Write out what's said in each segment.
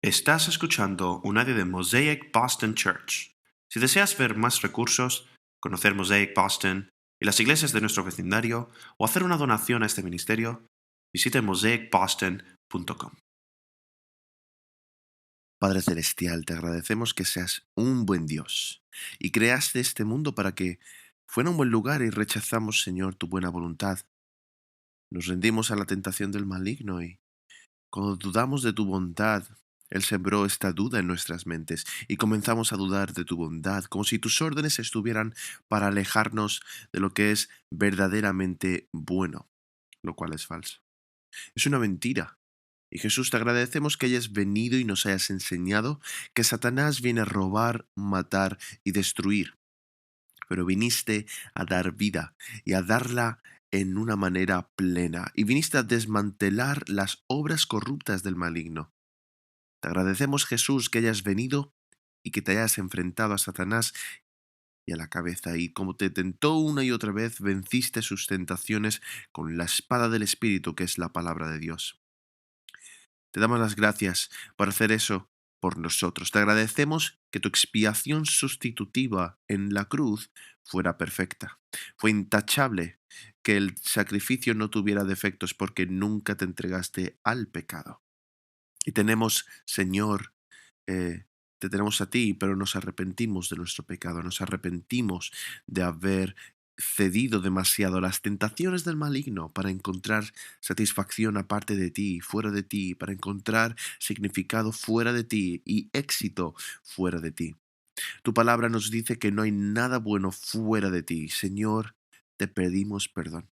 Estás escuchando un audio de Mosaic Boston Church. Si deseas ver más recursos, conocer Mosaic Boston y las iglesias de nuestro vecindario o hacer una donación a este ministerio, visite mosaicboston.com. Padre Celestial, te agradecemos que seas un buen Dios y creaste este mundo para que fuera un buen lugar y rechazamos, Señor, tu buena voluntad. Nos rendimos a la tentación del maligno y cuando dudamos de tu bondad, Él sembró esta duda en nuestras mentes y comenzamos a dudar de tu bondad, como si tus órdenes estuvieran para alejarnos de lo que es verdaderamente bueno, lo cual es falso. Es una mentira. Y Jesús, te agradecemos que hayas venido y nos hayas enseñado que Satanás viene a robar, matar y destruir, pero viniste a dar vida y a darla en una manera plena, y viniste a desmantelar las obras corruptas del maligno. Te agradecemos, Jesús, que hayas venido y que te hayas enfrentado a Satanás y a la cabeza, y como te tentó una y otra vez, venciste sus tentaciones con la espada del Espíritu, que es la palabra de Dios. Te damos las gracias por hacer eso por nosotros. Te agradecemos que tu expiación sustitutiva en la cruz fuera perfecta. Fue intachable, que el sacrificio no tuviera defectos porque nunca te entregaste al pecado. Y tenemos, Señor, te tenemos a ti, pero nos arrepentimos de nuestro pecado, nos arrepentimos de haber cedido demasiado a las tentaciones del maligno para encontrar satisfacción aparte de ti, fuera de ti, para encontrar significado fuera de ti y éxito fuera de ti. Tu palabra nos dice que no hay nada bueno fuera de ti. Señor, te pedimos perdón.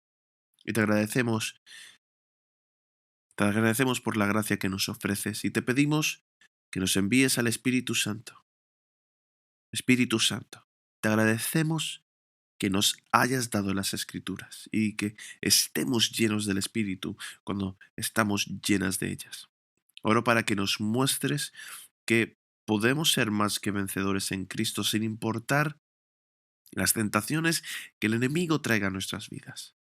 Y te agradecemos por la gracia que nos ofreces y te pedimos que nos envíes al Espíritu Santo. Espíritu Santo, te agradecemos que nos hayas dado las Escrituras y que estemos llenos del Espíritu cuando estamos llenas de ellas. Oro para que nos muestres que podemos ser más que vencedores en Cristo sin importar las tentaciones que el enemigo traiga a nuestras vidas.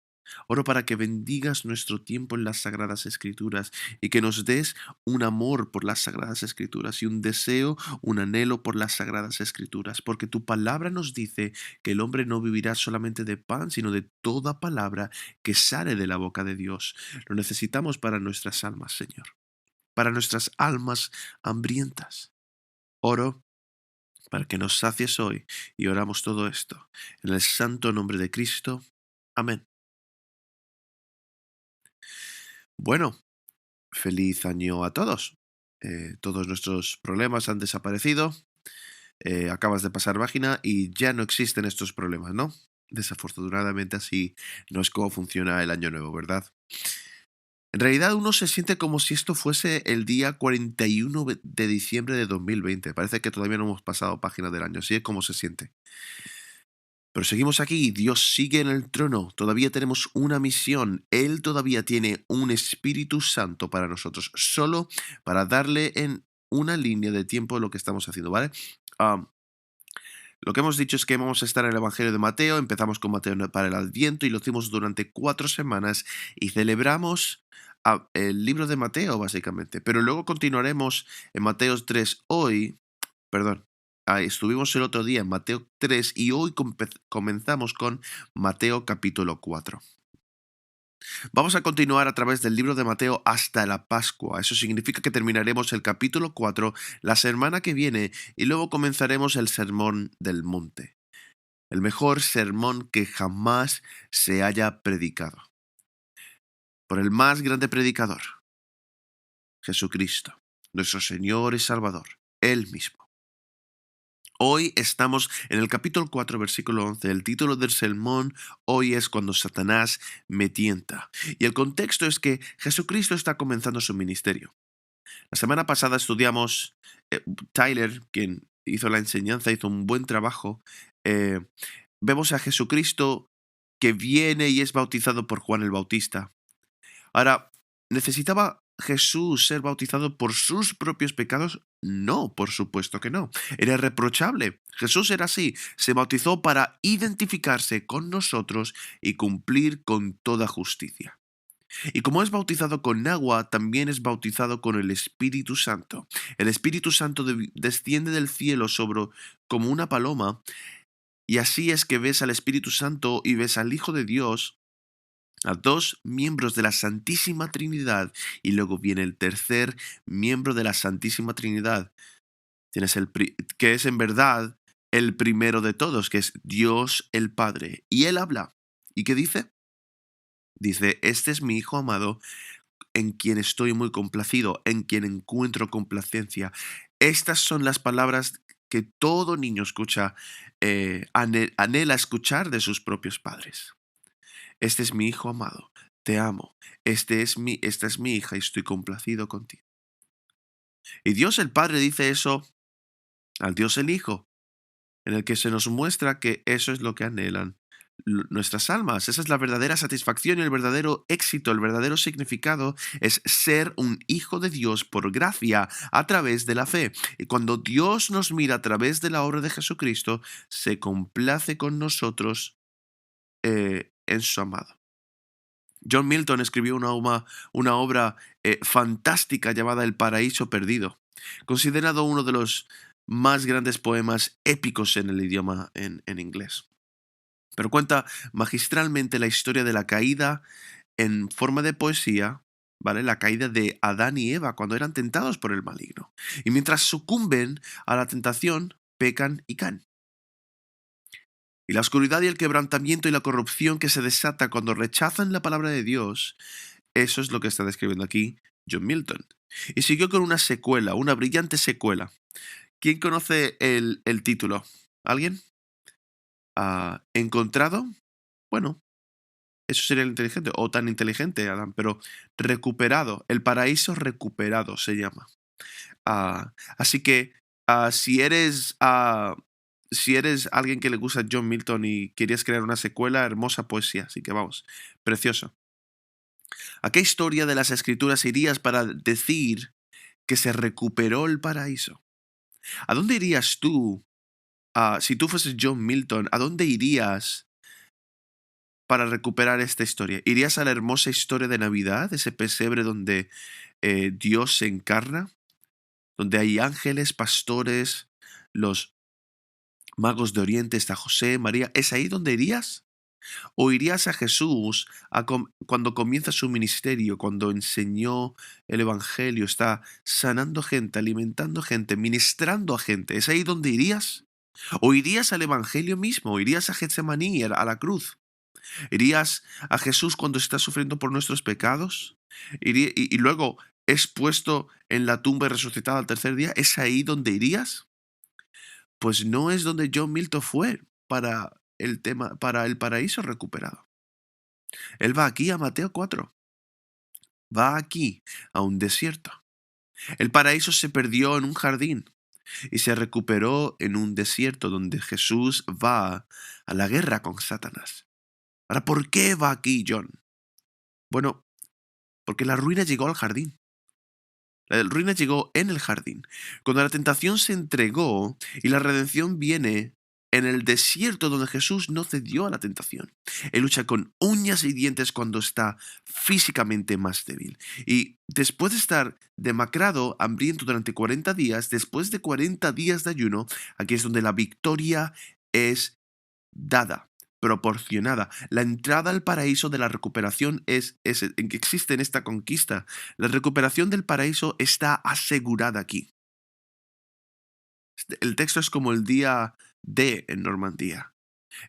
Oro para que bendigas nuestro tiempo en las Sagradas Escrituras y que nos des un amor por las Sagradas Escrituras y un deseo, un anhelo por las Sagradas Escrituras, porque tu palabra nos dice que el hombre no vivirá solamente de pan, sino de toda palabra que sale de la boca de Dios. Lo necesitamos para nuestras almas, Señor, para nuestras almas hambrientas. Oro para que nos sacies hoy y oramos todo esto en el santo nombre de Cristo. Amén. Bueno, feliz año a todos. Todos nuestros problemas han desaparecido. Acabas de pasar página y ya no existen estos problemas, ¿no? Desafortunadamente así no es como funciona el año nuevo, ¿verdad? En realidad uno se siente como si esto fuese el día 41 de diciembre de 2020. Parece que todavía no hemos pasado página del año. Así es como se siente. Pero seguimos aquí, Dios sigue en el trono, todavía tenemos una misión, Él todavía tiene un Espíritu Santo para nosotros, solo para darle en una línea de tiempo lo que estamos haciendo, ¿vale? Am, lo que hemos dicho es que vamos a estar en el Evangelio de Mateo, empezamos con Mateo para el Adviento y lo hicimos durante 4 semanas y celebramos el libro de Mateo, básicamente, pero luego continuaremos en Mateo 3 hoy. Perdón. Estuvimos el otro día en Mateo 3 y hoy comenzamos con Mateo capítulo 4. Vamos a continuar a través del libro de Mateo hasta la Pascua. Eso significa que terminaremos el capítulo 4 la semana que viene y luego comenzaremos el Sermón del Monte. El mejor sermón que jamás se haya predicado. Por el más grande predicador, Jesucristo, nuestro Señor y Salvador, Él mismo. Hoy estamos en el capítulo 4, versículo 11. El título del sermón hoy es Cuando Satanás me tienta. Y el contexto es que Jesucristo está comenzando su ministerio. La semana pasada estudiamos, Tyler, quien hizo la enseñanza, hizo un buen trabajo. eh, Vemos a Jesucristo que viene y es bautizado por Juan el Bautista. Ahora, ¿necesitaba Jesús ser bautizado por sus propios pecados? No, por supuesto que no. Era irreprochable. Jesús era así. Se bautizó para identificarse con nosotros y cumplir con toda justicia. Y como es bautizado con agua, también es bautizado con el Espíritu Santo. El Espíritu Santo desciende del cielo sobre como una paloma, y así es que ves al Espíritu Santo y ves al Hijo de Dios, a dos miembros de la Santísima Trinidad, y luego viene el tercer miembro de la Santísima Trinidad. Tienes que es en verdad el primero de todos, que es Dios el Padre. Y él habla. ¿Y qué dice? Dice, este es mi Hijo amado, en quien estoy muy complacido, en quien encuentro complacencia. Estas son las palabras que todo niño escucha, anhela escuchar de sus propios padres. Este es mi Hijo amado, te amo. Esta es mi hija y estoy complacido contigo. Y Dios el Padre dice eso al Dios el Hijo, en el que se nos muestra que eso es lo que anhelan nuestras almas. Esa es la verdadera satisfacción y el verdadero éxito, el verdadero significado es ser un hijo de Dios por gracia a través de la fe. Y cuando Dios nos mira a través de la obra de Jesucristo, se complace con nosotros en su amado. John Milton escribió una obra fantástica llamada El Paraíso Perdido, considerado uno de los más grandes poemas épicos en el idioma en inglés. Pero cuenta magistralmente la historia de la caída en forma de poesía, ¿vale? La caída de Adán y Eva cuando eran tentados por el maligno. Y mientras sucumben a la tentación, pecan y caen. Y la oscuridad y el quebrantamiento y la corrupción que se desata cuando rechazan la palabra de Dios, eso es lo que está describiendo aquí John Milton. Y siguió con una secuela, una brillante secuela. ¿Quién conoce el título? ¿Alguien? ¿Encontrado? Bueno, eso sería el inteligente, o tan inteligente, Adam, pero recuperado, el paraíso recuperado se llama. Así que si eres alguien que le gusta John Milton y querías crear una secuela, hermosa poesía, así que vamos, precioso. ¿A qué historia de las escrituras irías para decir que se recuperó el paraíso? ¿A dónde irías tú, si tú fueses John Milton, a dónde irías para recuperar esta historia? ¿Irías a la hermosa historia de Navidad, ese pesebre donde Dios se encarna? Donde hay ángeles, pastores, los magos de Oriente, está José, María. ¿Es ahí donde irías? ¿O irías a Jesús cuando comienza su ministerio, cuando enseñó el Evangelio, está sanando gente, alimentando gente, ministrando a gente? ¿Es ahí donde irías? ¿O irías al Evangelio mismo? ¿O irías a Getsemaní, a la cruz? ¿Irías a Jesús cuando está sufriendo por nuestros pecados? Y luego es puesto en la tumba y resucitado al tercer día. ¿Es ahí donde irías? Pues no es donde John Milton fue para el paraíso recuperado. Él va aquí a Mateo 4. Va aquí a un desierto. El paraíso se perdió en un jardín y se recuperó en un desierto donde Jesús va a la guerra con Satanás. Ahora, ¿por qué va aquí John? Bueno, porque la ruina llegó al jardín. La ruina llegó en el jardín. Cuando la tentación se entregó y la redención viene en el desierto donde Jesús no cedió a la tentación. Él lucha con uñas y dientes cuando está físicamente más débil. Y después de estar demacrado, hambriento durante 40 días, después de 40 días de ayuno, aquí es donde la victoria es dada, proporcionada. La entrada al paraíso de la recuperación en que existe en esta conquista. La recuperación del paraíso está asegurada aquí. El texto es como el día D en Normandía.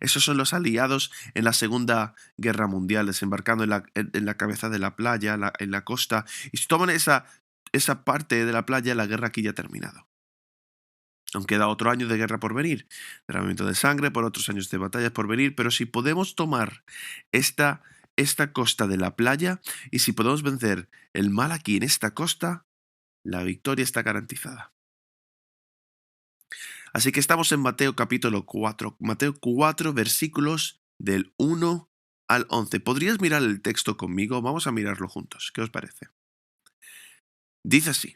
Esos son los aliados en la Segunda Guerra Mundial, desembarcando en la cabeza de la playa, en la costa, y si toman esa parte de la playa, la guerra aquí ya ha terminado. Aún queda otro año de guerra por venir, derramamiento de sangre, por otros años de batallas por venir, pero si podemos tomar esta costa de la playa y si podemos vencer el mal aquí en esta costa, la victoria está garantizada. Así que estamos en Mateo capítulo 4, Mateo 4 versículos del 1 al 11. ¿Podrías mirar el texto conmigo? Vamos a mirarlo juntos. ¿Qué os parece? Dice así.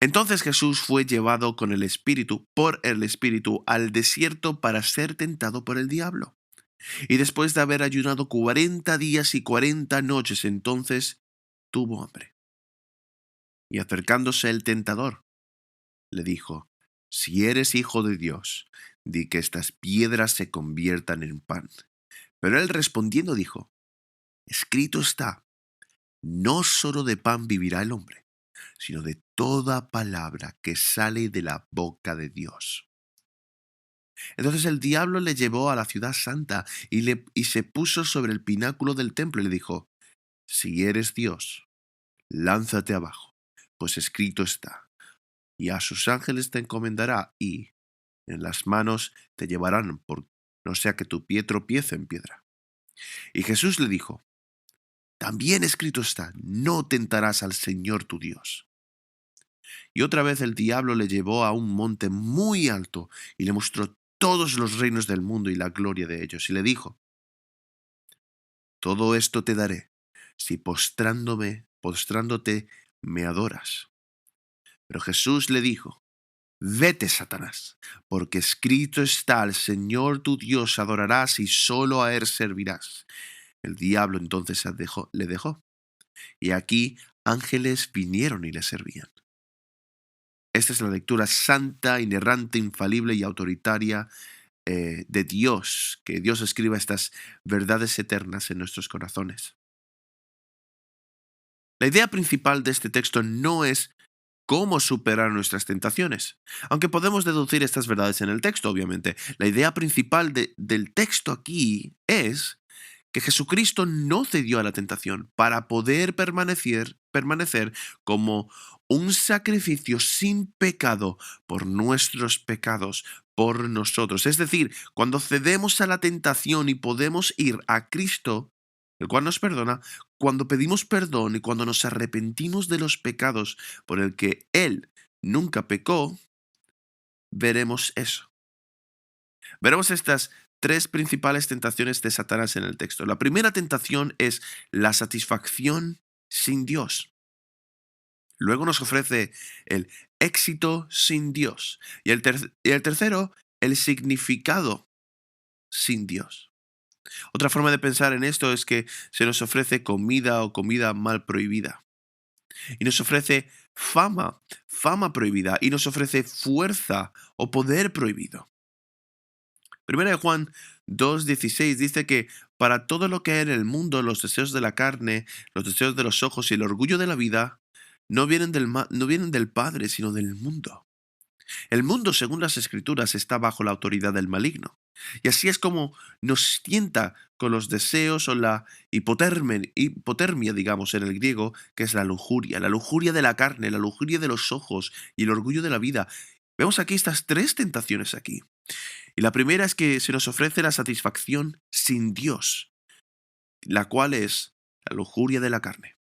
Entonces Jesús fue llevado por el Espíritu, al desierto para ser tentado por el diablo. Y después de haber ayunado 40 días y 40 noches, entonces tuvo hambre. Y acercándose el tentador, le dijo, si eres hijo de Dios, di que estas piedras se conviertan en pan. Pero él respondiendo dijo, escrito está, no solo de pan vivirá el hombre, sino de toda palabra que sale de la boca de Dios. Entonces el diablo le llevó a la ciudad santa y se puso sobre el pináculo del templo y le dijo, si eres Dios, lánzate abajo, pues escrito está, y a sus ángeles te encomendará y en las manos te llevarán por no sea que tu pie tropiece en piedra. Y Jesús le dijo, también escrito está, no tentarás al Señor tu Dios. Y otra vez el diablo le llevó a un monte muy alto y le mostró todos los reinos del mundo y la gloria de ellos. Y le dijo, todo esto te daré, si postrándote me adoras. Pero Jesús le dijo, vete, Satanás, porque escrito está, al Señor tu Dios adorarás y solo a él servirás. El diablo entonces le dejó, y aquí ángeles vinieron y le servían. Esta es la lectura santa, inerrante, infalible y autoritaria de Dios, que Dios escriba estas verdades eternas en nuestros corazones. La idea principal de este texto no es cómo superar nuestras tentaciones, aunque podemos deducir estas verdades en el texto, obviamente. La idea principal del texto aquí es que Jesucristo no cedió a la tentación para poder permanecer como un sacrificio sin pecado por nuestros pecados, por nosotros. Es decir, cuando cedemos a la tentación y podemos ir a Cristo, el cual nos perdona, cuando pedimos perdón y cuando nos arrepentimos de los pecados por el que Él nunca pecó, veremos eso. Veremos estas tres principales tentaciones de Satanás en el texto. La primera tentación es la satisfacción sin Dios. Luego nos ofrece el éxito sin Dios. Y el tercero, el significado sin Dios. Otra forma de pensar en esto es que se nos ofrece comida o comida mal prohibida. Y nos ofrece fama prohibida. Y nos ofrece fuerza o poder prohibido. Primera de Juan 2:16 dice que para todo lo que hay en el mundo, los deseos de la carne, los deseos de los ojos y el orgullo de la vida, no vienen del Padre, sino del mundo. El mundo, según las Escrituras, está bajo la autoridad del maligno. Y así es como nos tienta con los deseos o la hipotermia, digamos, en el griego, que es la lujuria de la carne, la lujuria de los ojos y el orgullo de la vida. Vemos aquí estas tres tentaciones aquí. Y la primera es que se nos ofrece la satisfacción sin Dios, la cual es la lujuria de la carne.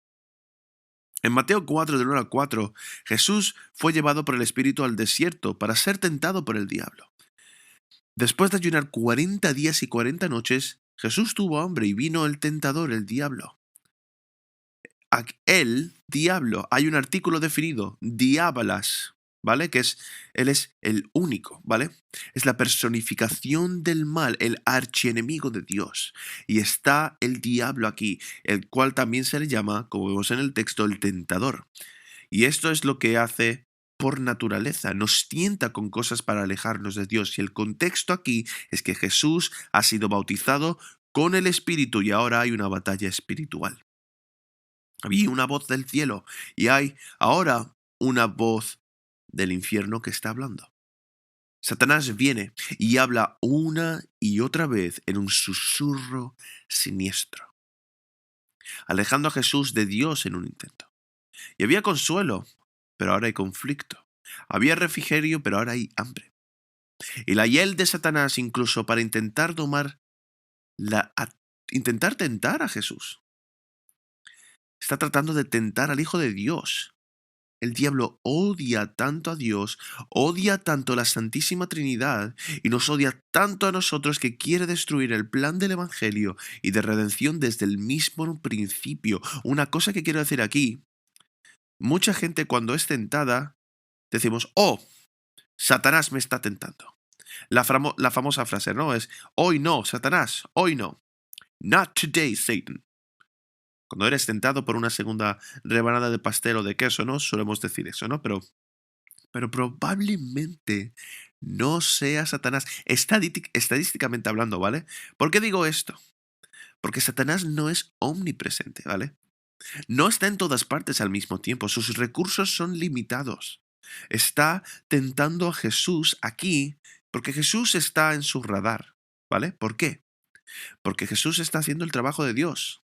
En Mateo 4, del 1 al 4, Jesús fue llevado por el Espíritu al desierto para ser tentado por el diablo. Después de ayunar 40 días y 40 noches, Jesús tuvo hambre y vino el tentador, el diablo. El diablo, hay un artículo definido, diabolas, ¿vale? Él es el único, ¿vale? Es la personificación del mal, el archienemigo de Dios. Y está el diablo aquí, el cual también se le llama, como vemos en el texto, el tentador. Y esto es lo que hace por naturaleza, nos tienta con cosas para alejarnos de Dios. Y el contexto aquí es que Jesús ha sido bautizado con el Espíritu y ahora hay una batalla espiritual. Había una voz del cielo y hay ahora una voz del infierno que está hablando. Satanás viene y habla una y otra vez en un susurro siniestro, alejando a Jesús de Dios en un intento. Y había consuelo, pero ahora hay conflicto. Había refrigerio, pero ahora hay hambre. Y la hiel de Satanás incluso para intentar intentar tentar a Jesús. Está tratando de tentar al Hijo de Dios. El diablo odia tanto a Dios, odia tanto a la Santísima Trinidad y nos odia tanto a nosotros que quiere destruir el plan del Evangelio y de redención desde el mismo principio. Una cosa que quiero decir aquí, mucha gente cuando es tentada decimos, oh, Satanás me está tentando. La famosa frase, ¿no? Es, hoy no, Satanás, hoy no. Not today, Satan. Cuando eres tentado por una segunda rebanada de pastel o de queso, ¿no? Solemos decir eso, ¿no? Pero probablemente no sea Satanás, estadísticamente hablando, ¿vale? ¿Por qué digo esto? Porque Satanás no es omnipresente, ¿vale? No está en todas partes al mismo tiempo, sus recursos son limitados. Está tentando a Jesús aquí porque Jesús está en su radar, ¿vale? ¿Por qué? Porque Jesús está haciendo el trabajo de Dios.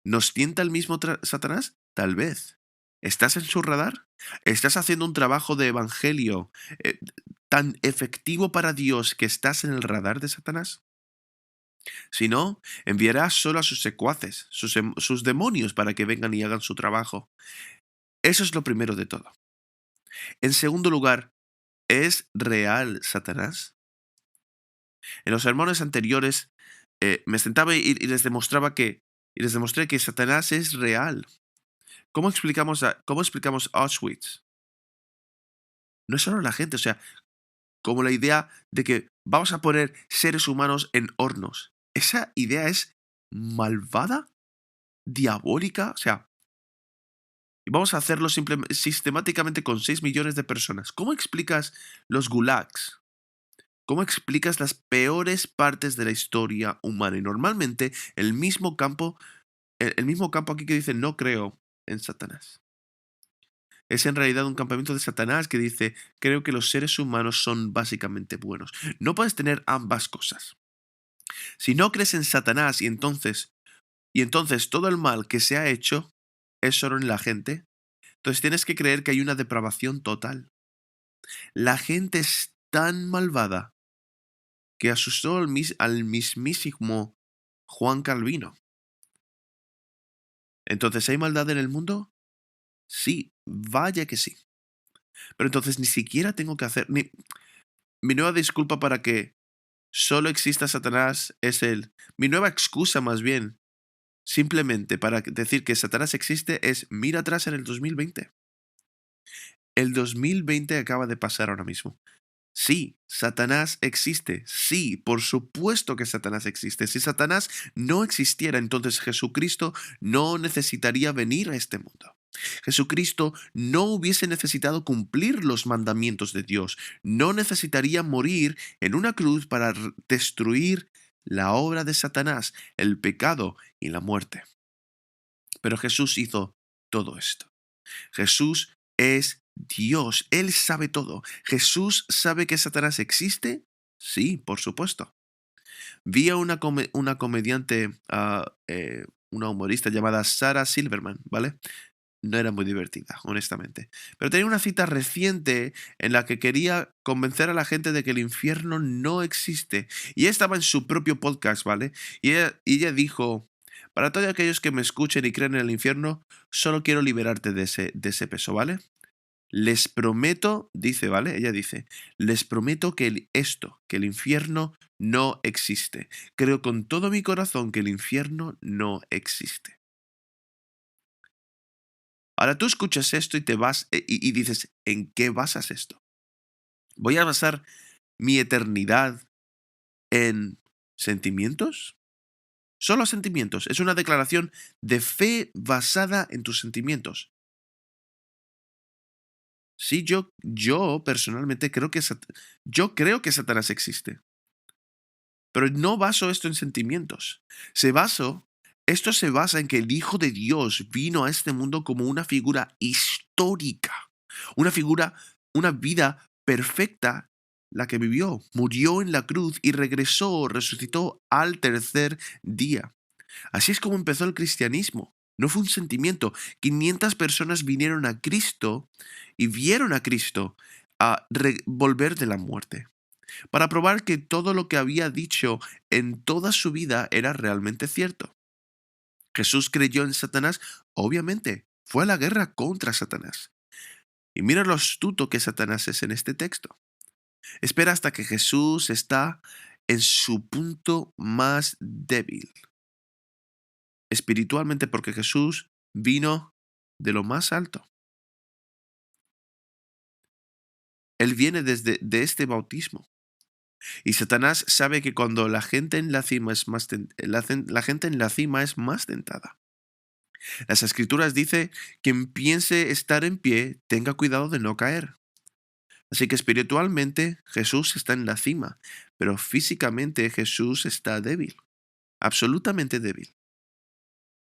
¿Nos tienta el mismo Satanás? Tal vez. ¿Estás en su radar? ¿Estás haciendo un trabajo de evangelio eh, tan efectivo para Dios que estás en el radar de Satanás? Si no, enviará solo a sus secuaces, sus demonios, para que vengan y hagan su trabajo. Eso es lo primero de todo. En segundo lugar, ¿es real Satanás? En los sermones anteriores me sentaba y les demostré que Satanás es real. ¿Cómo explicamos Auschwitz? No es solo la gente, o sea, como la idea de que vamos a poner seres humanos en hornos. Esa idea es malvada, diabólica, o sea, y vamos a hacerlo sistemáticamente con 6 millones de personas. ¿Cómo explicas los gulags? ¿Cómo explicas las peores partes de la historia humana? Y normalmente el mismo campo aquí que dice no creo en Satanás. Es en realidad un campamento de Satanás que dice creo que los seres humanos son básicamente buenos. No puedes tener ambas cosas. Si no crees en Satanás y entonces todo el mal que se ha hecho es solo en la gente, entonces tienes que creer que hay una depravación total. La gente es tan malvada que asustó al mismísimo Juan Calvino. Entonces, ¿hay maldad en el mundo? Sí, vaya que sí. Pero entonces ni siquiera tengo que hacer... mi nueva disculpa para que solo exista Satanás es mi nueva excusa más bien, simplemente para decir que Satanás existe es mira atrás en el 2020. El 2020 acaba de pasar ahora mismo. Sí, Satanás existe. Sí, por supuesto que Satanás existe. Si Satanás no existiera, entonces Jesucristo no necesitaría venir a este mundo. Jesucristo no hubiese necesitado cumplir los mandamientos de Dios. No necesitaría morir en una cruz para destruir la obra de Satanás, el pecado y la muerte. Pero Jesús hizo todo esto. Jesús es Dios, Él sabe todo. ¿Jesús sabe que Satanás existe? Sí, por supuesto. Vi a una comediante, una humorista llamada Sarah Silverman, ¿vale? No era muy divertida, honestamente. Pero tenía una cita reciente en la que quería convencer a la gente de que el infierno no existe. Y ella estaba en su propio podcast, ¿vale? Y ella dijo, para todos aquellos que me escuchen y creen en el infierno, solo quiero liberarte de ese peso, ¿vale? Les prometo, dice, ¿vale? Ella dice, les prometo que que el infierno no existe. Creo con todo mi corazón que el infierno no existe. Ahora tú escuchas esto y te vas y dices, ¿en qué basas esto? ¿Voy a basar mi eternidad en sentimientos? Solo sentimientos. Es una declaración de fe basada en tus sentimientos. Sí, yo personalmente yo creo que Satanás existe, pero no baso esto en sentimientos. Esto se basa en que el Hijo de Dios vino a este mundo como una figura histórica, una vida perfecta la que vivió. Murió en la cruz y resucitó al tercer día. Así es como empezó el cristianismo. No fue un sentimiento. 500 personas vinieron a Cristo y vieron a Cristo a volver de la muerte, para probar que todo lo que había dicho en toda su vida era realmente cierto. Jesús creyó en Satanás, obviamente, fue a la guerra contra Satanás. Y mira lo astuto que Satanás es en este texto. Espera hasta que Jesús está en su punto más débil, espiritualmente, porque Jesús vino de lo más alto. Él viene de este bautismo. Y Satanás sabe que cuando la gente en la cima es la gente en la cima es más tentada. Las escrituras dice: quien piense estar en pie, tenga cuidado de no caer. Así que espiritualmente Jesús está en la cima, pero físicamente Jesús está débil, absolutamente débil.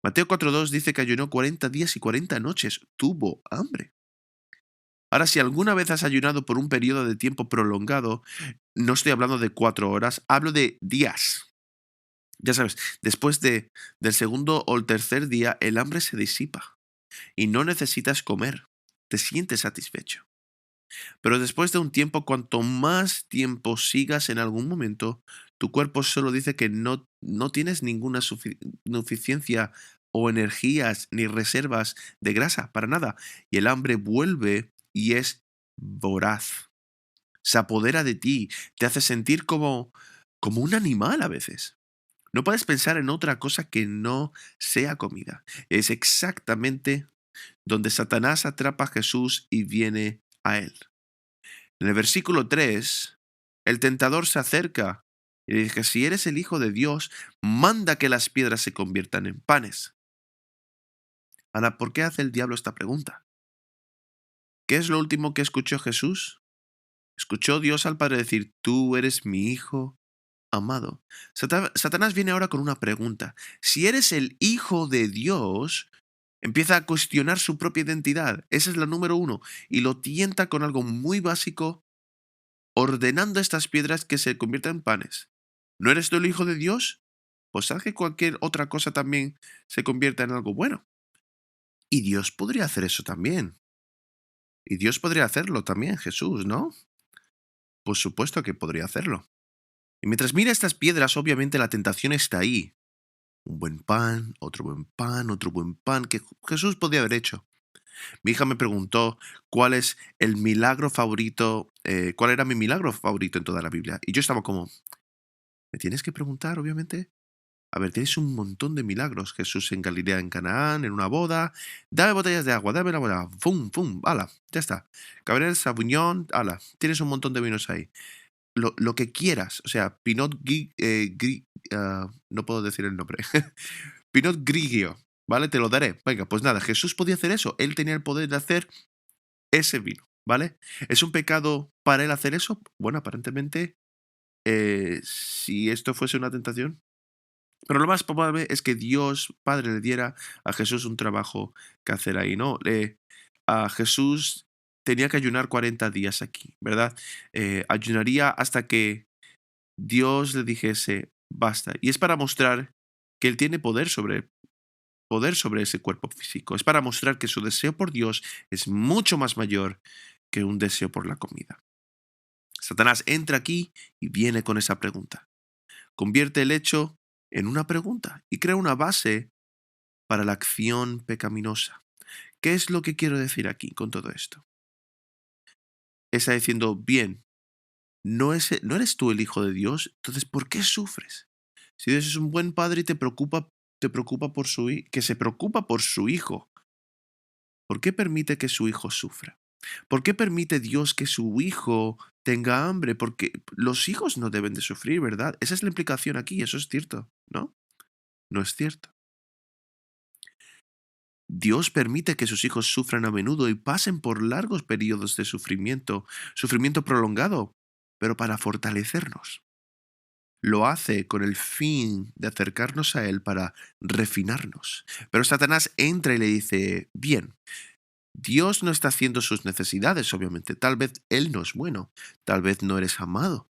Mateo 4.2 dice que ayunó 40 días y 40 noches, tuvo hambre. Ahora, si alguna vez has ayunado por un periodo de tiempo prolongado, no estoy hablando de 4 horas, hablo de días. Ya sabes, del segundo o el tercer día, el hambre se disipa y no necesitas comer, te sientes satisfecho. Pero después de un tiempo, cuanto más tiempo sigas en algún momento, tu cuerpo solo dice que no tienes ninguna suficiencia o energías ni reservas de grasa, para nada. Y el hambre vuelve y es voraz. Se apodera de ti, te hace sentir como un animal a veces. No puedes pensar en otra cosa que no sea comida. Es exactamente donde Satanás atrapa a Jesús y viene a él. En el versículo 3, el tentador se acerca y le dice: si eres el Hijo de Dios, manda que las piedras se conviertan en panes. Ahora, ¿por qué hace el diablo esta pregunta? ¿Qué es lo último que escuchó Jesús? Escuchó Dios al Padre decir: tú eres mi Hijo amado. Satanás viene ahora con una pregunta. Si eres el Hijo de Dios, empieza a cuestionar su propia identidad. Esa es la número uno. Y lo tienta con algo muy básico, ordenando estas piedras que se conviertan en panes. ¿No eres tú el Hijo de Dios? Pues haz que cualquier otra cosa también se convierta en algo bueno. Y Dios podría hacer eso también. Y Dios podría hacerlo también, Jesús, ¿no? Por supuesto que podría hacerlo. Y mientras mira estas piedras, obviamente la tentación está ahí. Un buen pan, otro buen pan, que Jesús podía haber hecho. Mi hija me preguntó cuál es el milagro favorito, cuál era mi milagro favorito en toda la Biblia. Y yo estaba como: ¿me tienes que preguntar, obviamente? A ver, tienes un montón de milagros. Jesús en Galilea, en Canaán, en una boda. Dame botellas de agua, dame la boda. ¡Fum, fum! ¡Hala! Ya está. Cabernet Sauvignon, ¡hala! Tienes un montón de vinos ahí. Lo que quieras. O sea, no puedo decir el nombre. Pinot Grigio, ¿vale? Te lo daré. Venga, pues nada, Jesús podía hacer eso. Él tenía el poder de hacer ese vino, ¿vale? ¿Es un pecado para él hacer eso? Bueno, aparentemente, si esto fuese una tentación. Pero lo más probable es que Dios Padre le diera a Jesús un trabajo que hacer ahí, ¿no? A Jesús tenía que ayunar 40 días aquí, ¿verdad? Ayunaría hasta que Dios le dijese: basta. Y es para mostrar que Él tiene poder sobre ese cuerpo físico. Es para mostrar que su deseo por Dios es mucho más mayor que un deseo por la comida. Satanás entra aquí y viene con esa pregunta. Convierte el hecho en una pregunta y crea una base para la acción pecaminosa. ¿Qué es lo que quiero decir aquí con todo esto? Está diciendo: bien, no eres tú el Hijo de Dios, entonces ¿por qué sufres? Si Dios es un buen padre y te preocupa por que se preocupa por su hijo, ¿por qué permite que su hijo sufra? ¿Por qué permite Dios que su hijo tenga hambre? Porque los hijos no deben de sufrir, ¿verdad? Esa es la implicación aquí, eso es cierto, ¿no? No es cierto. Dios permite que sus hijos sufran a menudo y pasen por largos periodos de sufrimiento, sufrimiento prolongado, pero para fortalecernos. Lo hace con el fin de acercarnos a Él para refinarnos. Pero Satanás entra y le dice: bien, Dios no está haciendo sus necesidades, obviamente. Tal vez Él no es bueno. Tal vez no eres amado.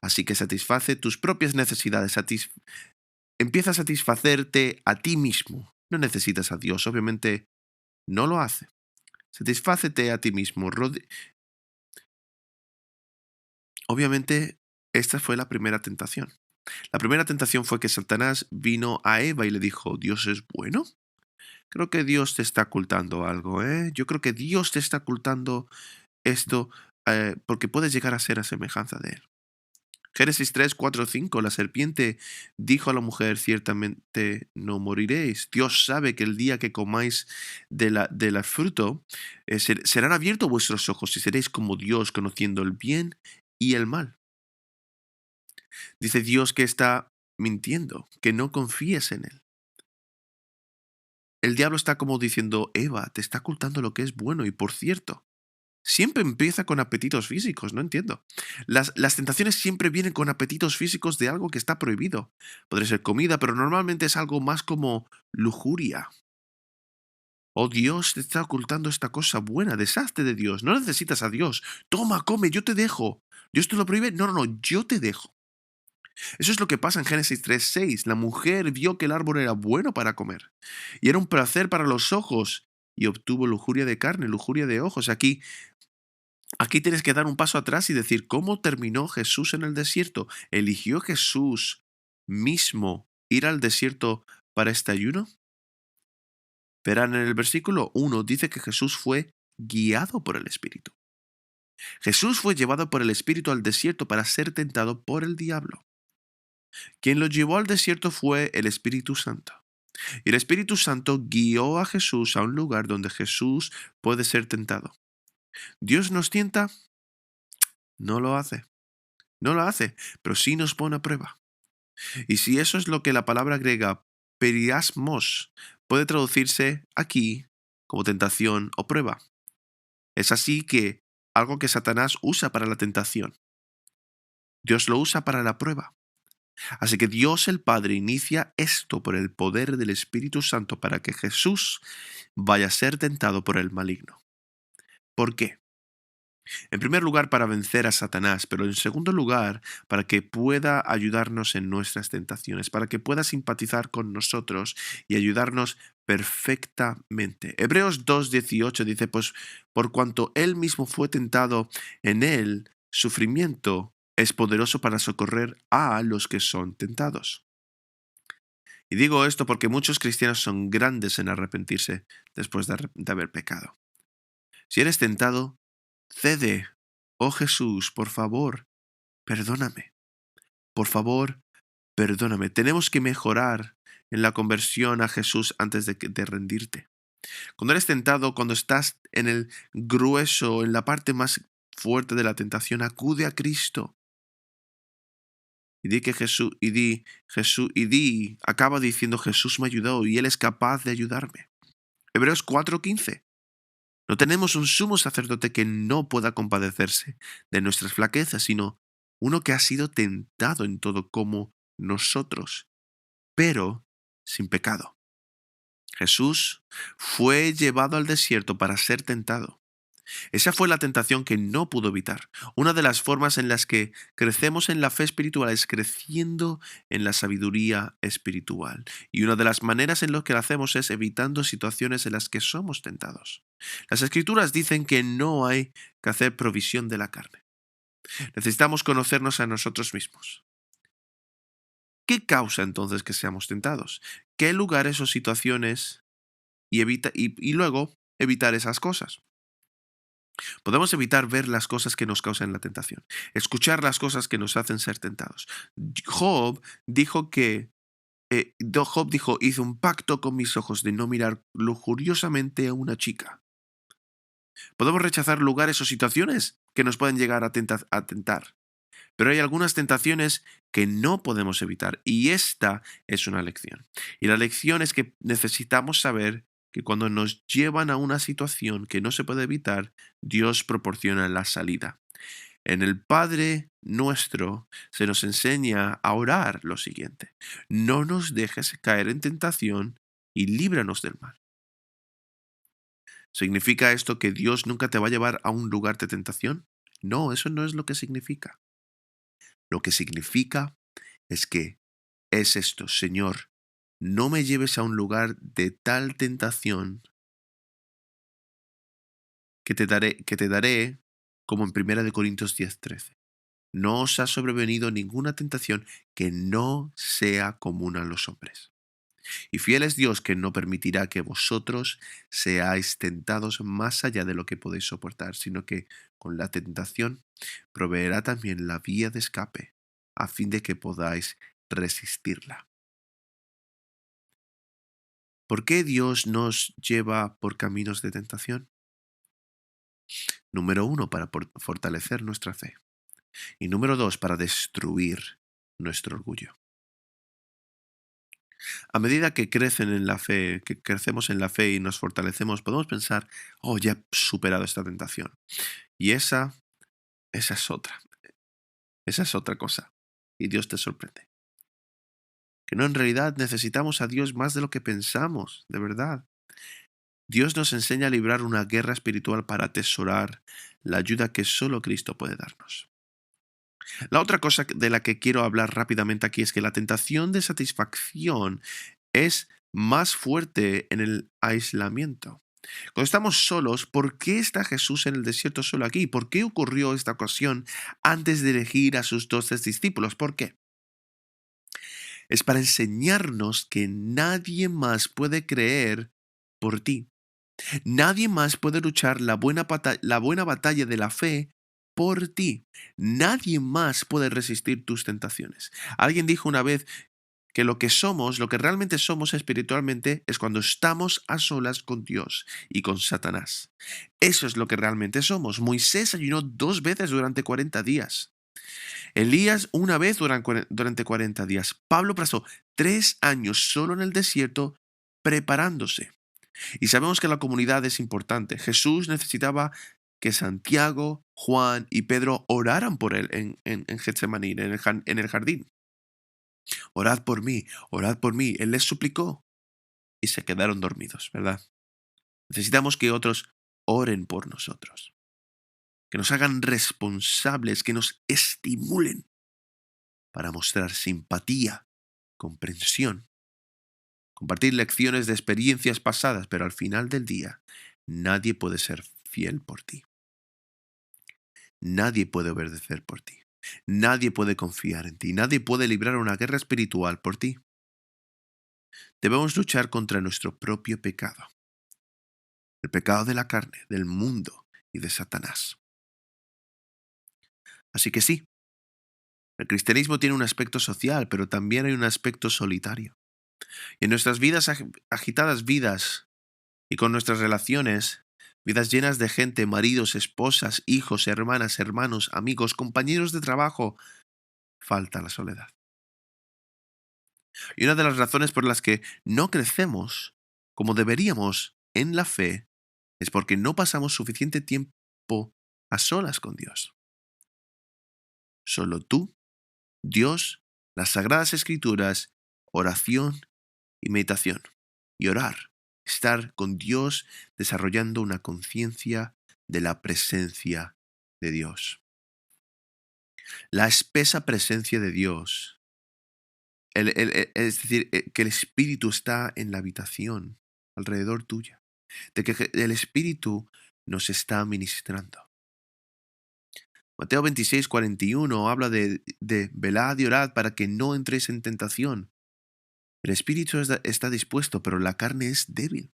Así que satisface tus propias necesidades. Empieza a satisfacerte a ti mismo. No necesitas a Dios, obviamente no lo hace. Satisfácete a ti mismo. Obviamente, esta fue la primera tentación. La primera tentación fue que Satanás vino a Eva y le dijo: ¿Dios es bueno? Creo que Dios te está ocultando algo, ¿eh? Yo creo que Dios te está ocultando esto, porque puedes llegar a ser a semejanza de Él. Génesis 3, 4, 5. La serpiente dijo a la mujer: ciertamente no moriréis. Dios sabe que el día que comáis de la fruto, serán abiertos vuestros ojos y seréis como Dios, conociendo el bien y el mal. Dice Dios que está mintiendo, que no confíes en Él. El diablo está como diciendo, Eva, te está ocultando lo que es bueno. Y por cierto, siempre empieza con apetitos físicos, no entiendo. Las tentaciones siempre vienen con apetitos físicos de algo que está prohibido. Podría ser comida, pero normalmente es algo más como lujuria. Oh, Dios te está ocultando esta cosa buena, deshazte de Dios, no necesitas a Dios. Toma, come, yo te dejo. ¿Dios te lo prohíbe? No, no, no, yo te dejo. Eso es lo que pasa en Génesis 3:6. La mujer vio que el árbol era bueno para comer y era un placer para los ojos y obtuvo lujuria de carne, lujuria de ojos. Aquí tienes que dar un paso atrás y decir, ¿cómo terminó Jesús en el desierto? ¿Eligió Jesús mismo ir al desierto para este ayuno? Verán, en el versículo 1 dice que Jesús fue guiado por el Espíritu. Jesús fue llevado por el Espíritu al desierto para ser tentado por el diablo. Quien lo llevó al desierto fue el Espíritu Santo. Y el Espíritu Santo guió a Jesús a un lugar donde Jesús puede ser tentado. ¿Dios nos tienta? No lo hace. No lo hace, pero sí nos pone a prueba. Y si eso es lo que la palabra griega periasmos puede traducirse aquí como tentación o prueba. Es así que algo que Satanás usa para la tentación, Dios lo usa para la prueba. Así que Dios el Padre inicia esto por el poder del Espíritu Santo para que Jesús vaya a ser tentado por el maligno. ¿Por qué? En primer lugar, para vencer a Satanás, pero en segundo lugar, para que pueda ayudarnos en nuestras tentaciones, para que pueda simpatizar con nosotros y ayudarnos perfectamente. Hebreos 2:18 dice, pues por cuanto Él mismo fue tentado en el sufrimiento, es poderoso para socorrer a los que son tentados. Y digo esto porque muchos cristianos son grandes en arrepentirse después de haber pecado. Si eres tentado, cede. Oh Jesús, por favor, perdóname. Por favor, perdóname. Tenemos que mejorar en la conversión a Jesús antes de rendirte. Cuando eres tentado, cuando estás en el grueso, en la parte más fuerte de la tentación, acude a Cristo. Y di que Jesús, acaba diciendo Jesús me ayudó y Él es capaz de ayudarme. Hebreos 4:15. No tenemos un sumo sacerdote que no pueda compadecerse de nuestras flaquezas, sino uno que ha sido tentado en todo como nosotros, pero sin pecado. Jesús fue llevado al desierto para ser tentado. Esa fue la tentación que no pudo evitar. Una de las formas en las que crecemos en la fe espiritual es creciendo en la sabiduría espiritual. Y una de las maneras en las que lo hacemos es evitando situaciones en las que somos tentados. Las escrituras dicen que no hay que hacer provisión de la carne. Necesitamos conocernos a nosotros mismos. ¿Qué causa entonces que seamos tentados? ¿Qué lugares o situaciones y luego evitar esas cosas? Podemos evitar ver las cosas que nos causan la tentación, escuchar las cosas que nos hacen ser tentados. Job dijo Job dijo, hice un pacto con mis ojos de no mirar lujuriosamente a una chica. Podemos rechazar lugares o situaciones que nos pueden llegar a tentar, pero hay algunas tentaciones que no podemos evitar y esta es una lección. Y la lección es que necesitamos saber que cuando nos llevan a una situación que no se puede evitar, Dios proporciona la salida. En el Padre nuestro se nos enseña a orar lo siguiente: no nos dejes caer en tentación y líbranos del mal. ¿Significa esto que Dios nunca te va a llevar a un lugar de tentación? No, eso no es lo que significa. Lo que significa es que es esto: Señor, no me lleves a un lugar de tal tentación que te daré como en 1 Corintios 10:13. No os ha sobrevenido ninguna tentación que no sea común a los hombres. Y fiel es Dios, que no permitirá que vosotros seáis tentados más allá de lo que podéis soportar, sino que con la tentación proveerá también la vía de escape, a fin de que podáis resistirla. ¿Por qué Dios nos lleva por caminos de tentación? Número 1, para fortalecer nuestra fe. Y número 2, para destruir nuestro orgullo. A medida que crecen en la fe, que crecemos en la fe y nos fortalecemos, podemos pensar, oh, ya he superado esta tentación. Y esa es otra cosa. Y Dios te sorprende. Que no, en realidad necesitamos a Dios más de lo que pensamos, de verdad. Dios nos enseña a librar una guerra espiritual para atesorar la ayuda que solo Cristo puede darnos. La otra cosa de la que quiero hablar rápidamente aquí es que la tentación de satisfacción es más fuerte en el aislamiento. Cuando estamos solos, ¿por qué está Jesús en el desierto solo aquí? ¿Por qué ocurrió esta ocasión antes de elegir a sus 12 discípulos? ¿Por qué? Es para enseñarnos que nadie más puede creer por ti. Nadie más puede luchar la buena batalla de la fe por ti. Nadie más puede resistir tus tentaciones. Alguien dijo una vez que lo que somos, lo que realmente somos espiritualmente, es cuando estamos a solas con Dios y con Satanás. Eso es lo que realmente somos. Moisés ayunó 2 veces durante 40 días. Elías una vez durante 40 días. Pablo pasó 3 años solo en el desierto preparándose. Y sabemos que la comunidad es importante. Jesús necesitaba que Santiago, Juan y Pedro oraran por él en Getsemaní, en el jardín. Orad por mí, orad por mí. Él les suplicó y se quedaron dormidos, ¿verdad? Necesitamos que otros oren por nosotros, que nos hagan responsables, que nos estimulen para mostrar simpatía, comprensión, compartir lecciones de experiencias pasadas, pero al final del día nadie puede ser fiel por ti. Nadie puede obedecer por ti. Nadie puede confiar en ti. Nadie puede librar una guerra espiritual por ti. Debemos luchar contra nuestro propio pecado. El pecado de la carne, del mundo y de Satanás. Así que sí, el cristianismo tiene un aspecto social, pero también hay un aspecto solitario. Y en nuestras vidas, agitadas vidas, y con nuestras relaciones, vidas llenas de gente, maridos, esposas, hijos, hermanas, hermanos, amigos, compañeros de trabajo, falta la soledad. Y una de las razones por las que no crecemos como deberíamos en la fe es porque no pasamos suficiente tiempo a solas con Dios. Solo tú, Dios, las Sagradas Escrituras, oración y meditación. Y orar, estar con Dios desarrollando una conciencia de la presencia de Dios. La espesa presencia de Dios, es decir, que el Espíritu está en la habitación alrededor tuya, de que el Espíritu nos está ministrando. Mateo 26:41 habla de velad y orad para que no entréis en tentación. El espíritu está dispuesto, pero la carne es débil.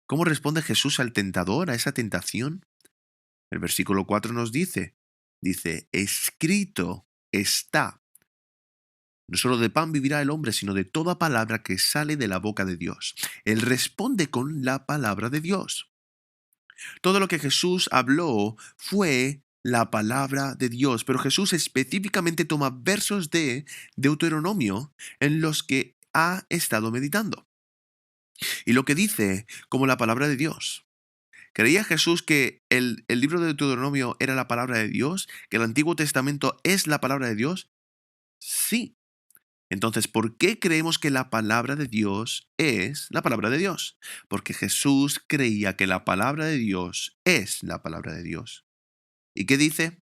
¿Cómo responde Jesús al tentador, a esa tentación? El versículo 4 nos dice, escrito está. No solo de pan vivirá el hombre, sino de toda palabra que sale de la boca de Dios. Él responde con la palabra de Dios. Todo lo que Jesús habló fue la palabra de Dios, pero Jesús específicamente toma versos de Deuteronomio en los que ha estado meditando. Y lo que dice como la palabra de Dios. ¿Creía Jesús que el libro de Deuteronomio era la palabra de Dios? ¿Que el Antiguo Testamento es la palabra de Dios? Sí. Entonces, ¿por qué creemos que la palabra de Dios es la palabra de Dios? Porque Jesús creía que la palabra de Dios es la palabra de Dios. ¿Y qué dice?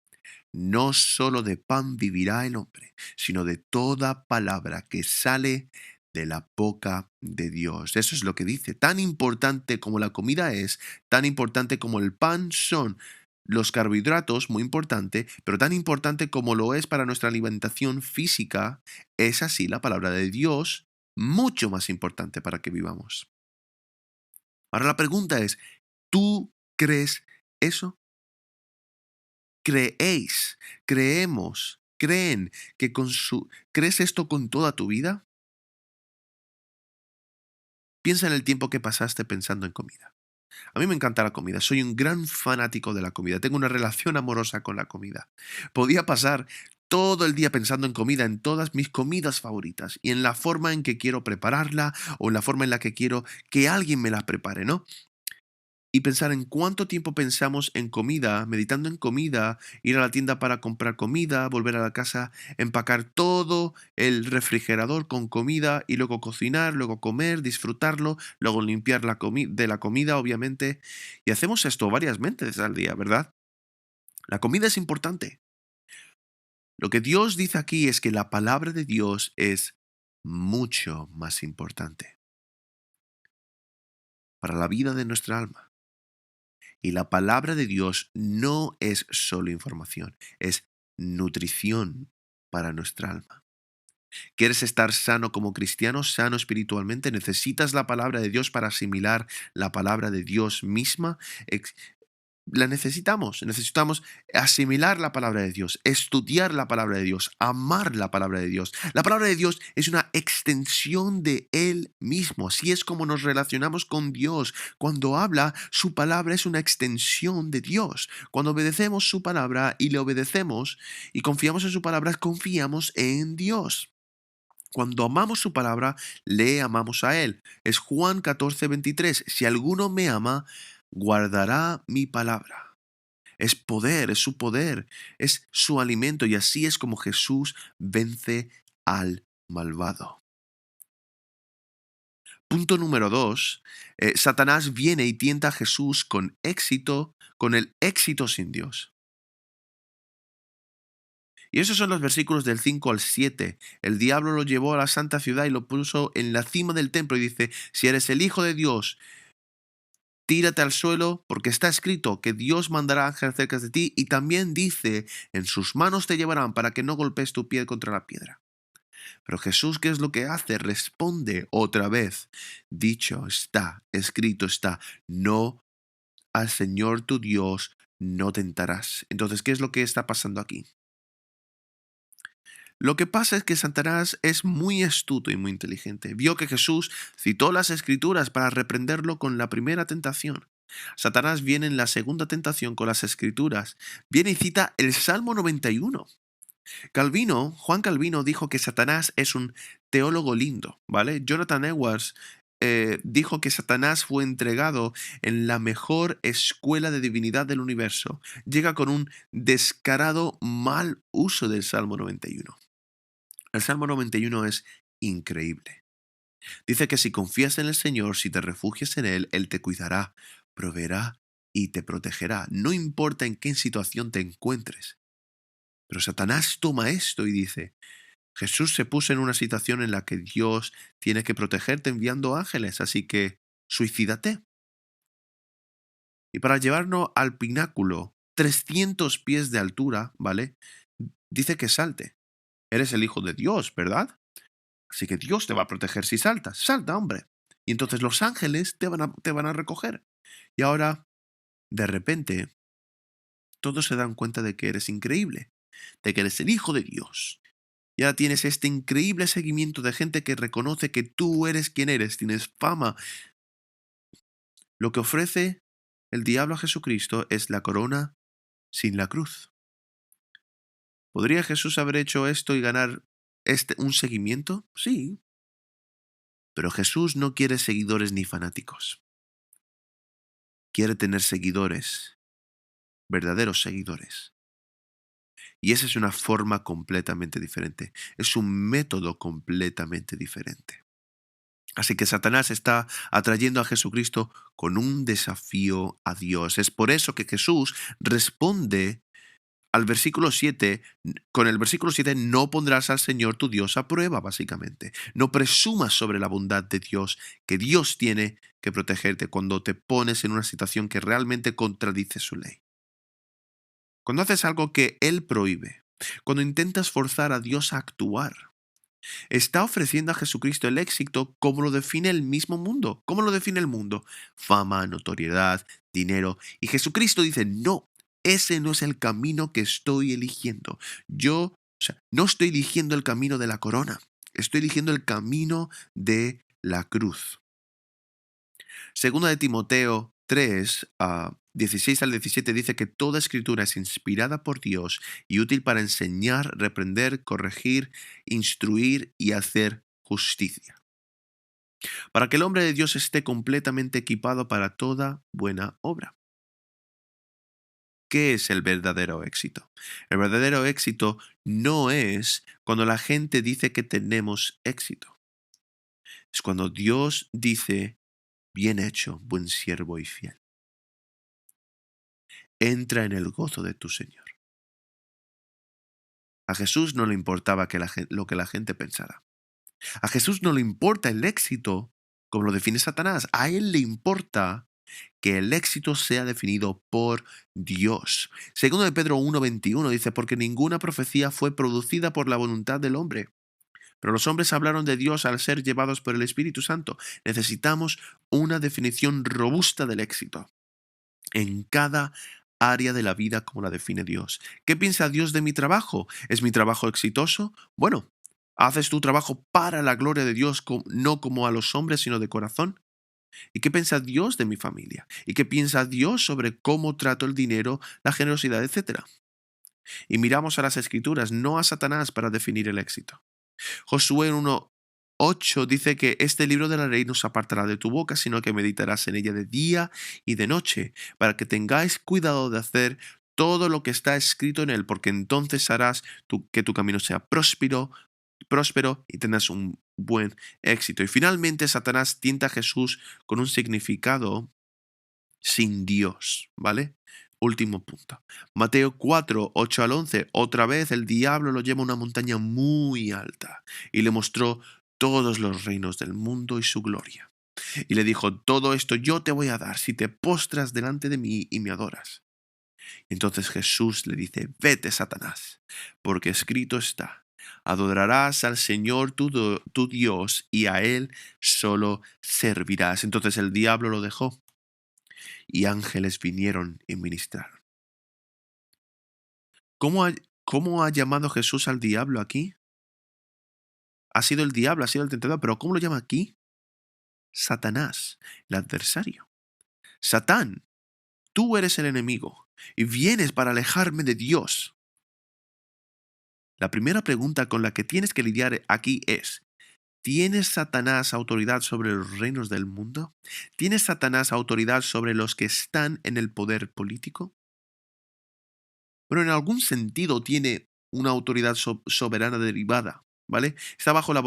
No solo de pan vivirá el hombre, sino de toda palabra que sale de la boca de Dios. Eso es lo que dice. Tan importante como la comida es, tan importante como el pan son los carbohidratos, muy importante, pero tan importante como lo es para nuestra alimentación física, es así la palabra de Dios, mucho más importante para que vivamos. Ahora la pregunta es, ¿tú crees eso? ¿Creéis, creemos, creen que crees esto con toda tu vida? Piensa en el tiempo que pasaste pensando en comida. A mí me encanta la comida, soy un gran fanático de la comida, tengo una relación amorosa con la comida. Podía pasar todo el día pensando en comida, en todas mis comidas favoritas y en la forma en que quiero prepararla o en la forma en la que quiero que alguien me la prepare, ¿no? Y pensar en cuánto tiempo pensamos en comida, meditando en comida, ir a la tienda para comprar comida, volver a la casa, empacar todo el refrigerador con comida y luego cocinar, luego comer, disfrutarlo, luego limpiar de la comida, obviamente. Y hacemos esto varias veces al día, ¿verdad? La comida es importante. Lo que Dios dice aquí es que la palabra de Dios es mucho más importante para la vida de nuestra alma. Y la palabra de Dios no es solo información, es nutrición para nuestra alma. ¿Quieres estar sano como cristiano, sano espiritualmente? ¿Necesitas la palabra de Dios para asimilar la palabra de Dios misma? La necesitamos asimilar la palabra de Dios, estudiar la palabra de Dios, amar la palabra de Dios. La palabra de Dios es una extensión de Él mismo, así es como nos relacionamos con Dios. Cuando habla, su palabra es una extensión de Dios. Cuando obedecemos su palabra y le obedecemos y confiamos en su palabra, confiamos en Dios. Cuando amamos su palabra, le amamos a Él. Es Juan 14:23. Si alguno me ama, guardará mi palabra. Es poder, es su poder, es su alimento y así es como Jesús vence al malvado. Punto número 2. Satanás viene y tienta a Jesús con éxito, con el éxito sin Dios. Y esos son los versículos del 5 al 7. El diablo lo llevó a la santa ciudad y lo puso en la cima del templo y dice, si eres el Hijo de Dios, tírate al suelo, porque está escrito que Dios mandará ángeles cerca de ti y también dice, en sus manos te llevarán para que no golpees tu pie contra la piedra. Pero Jesús, ¿qué es lo que hace? Responde otra vez, dicho está, escrito está, no al Señor tu Dios no tentarás. Entonces, ¿qué es lo que está pasando aquí? Lo que pasa es que Satanás es muy astuto y muy inteligente. Vio que Jesús citó las escrituras para reprenderlo con la primera tentación. Satanás viene en la segunda tentación con las escrituras. Viene y cita el Salmo 91. Juan Calvino dijo que Satanás es un teólogo lindo, ¿vale? Jonathan Edwards dijo que Satanás fue entregado en la mejor escuela de divinidad del universo. Llega con un descarado mal uso del Salmo 91. El Salmo 91 es increíble. Dice que si confías en el Señor, si te refugias en Él te cuidará, proveerá y te protegerá. No importa en qué situación te encuentres. Pero Satanás toma esto y dice, Jesús se puso en una situación en la que Dios tiene que protegerte enviando ángeles, así que suicídate. Y para llevarnos al pináculo, 300 pies de altura, ¿vale? Dice que salte. Eres el Hijo de Dios, ¿verdad? Así que Dios te va a proteger si saltas. Salta, hombre. Y entonces los ángeles te van a recoger. Y ahora, de repente, todos se dan cuenta de que eres increíble, de que eres el Hijo de Dios. Y ahora tienes este increíble seguimiento de gente que reconoce que tú eres quien eres, tienes fama. Lo que ofrece el diablo a Jesucristo es la corona sin la cruz. ¿Podría Jesús haber hecho esto y ganar un seguimiento? Sí. Pero Jesús no quiere seguidores ni fanáticos. Quiere tener seguidores, verdaderos seguidores. Y esa es una forma completamente diferente. Es un método completamente diferente. Así que Satanás está atrayendo a Jesucristo con un desafío a Dios. Es por eso que Jesús responde al versículo 7, con el versículo 7, no pondrás al Señor tu Dios a prueba, básicamente. No presumas sobre la bondad de Dios, que Dios tiene que protegerte cuando te pones en una situación que realmente contradice su ley. Cuando haces algo que Él prohíbe, cuando intentas forzar a Dios a actuar, está ofreciendo a Jesucristo el éxito como lo define el mismo mundo. ¿Cómo lo define el mundo? Fama, notoriedad, dinero. Y Jesucristo dice, no, ese no es el camino que estoy eligiendo. No estoy eligiendo el camino de la corona. Estoy eligiendo el camino de la cruz. Segunda de Timoteo 3, 16 al 17 dice que toda escritura es inspirada por Dios y útil para enseñar, reprender, corregir, instruir y hacer justicia, para que el hombre de Dios esté completamente equipado para toda buena obra. ¿Qué es el verdadero éxito? El verdadero éxito no es cuando la gente dice que tenemos éxito. Es cuando Dios dice, bien hecho, buen siervo y fiel. Entra en el gozo de tu Señor. A Jesús no le importaba lo que la gente pensara. A Jesús no le importa el éxito como lo define Satanás. A él le importa que el éxito sea definido por Dios. Segundo de Pedro 1:21 dice, porque ninguna profecía fue producida por la voluntad del hombre, pero los hombres hablaron de Dios al ser llevados por el Espíritu Santo. Necesitamos una definición robusta del éxito en cada área de la vida como la define Dios. ¿Qué piensa Dios de mi trabajo? ¿Es mi trabajo exitoso? Bueno, ¿haces tu trabajo para la gloria de Dios, no como a los hombres, sino de corazón? ¿Y qué piensa Dios de mi familia? ¿Y qué piensa Dios sobre cómo trato el dinero, la generosidad, etcétera? Y miramos a las Escrituras, no a Satanás, para definir el éxito. Josué 1:8 dice que este libro de la ley no se apartará de tu boca, sino que meditarás en ella de día y de noche, para que tengáis cuidado de hacer todo lo que está escrito en él, porque entonces harás que tu camino sea próspero y tendrás un buen éxito. Y finalmente Satanás tienta a Jesús con un significado sin Dios, ¿vale? Último punto. Mateo 4:8 al 11. Otra vez el diablo lo lleva a una montaña muy alta y le mostró todos los reinos del mundo y su gloria. Y le dijo, todo esto yo te voy a dar si te postras delante de mí y me adoras. Entonces Jesús le dice, vete, Satanás, porque escrito está, adorarás al Señor tu Dios y a Él solo servirás. Entonces el diablo lo dejó y ángeles vinieron y ministraron. ¿Cómo ha, ¿Cómo ha llamado Jesús al diablo aquí? Ha sido el diablo, ha sido el tentador, pero ¿cómo lo llama aquí? Satanás, el adversario. Satán, tú eres el enemigo y vienes para alejarme de Dios. La primera pregunta con la que tienes que lidiar aquí es, ¿tiene Satanás autoridad sobre los reinos del mundo? ¿Tiene Satanás autoridad sobre los que están en el poder político? Pero en algún sentido tiene una autoridad soberana derivada, ¿vale? Está bajo la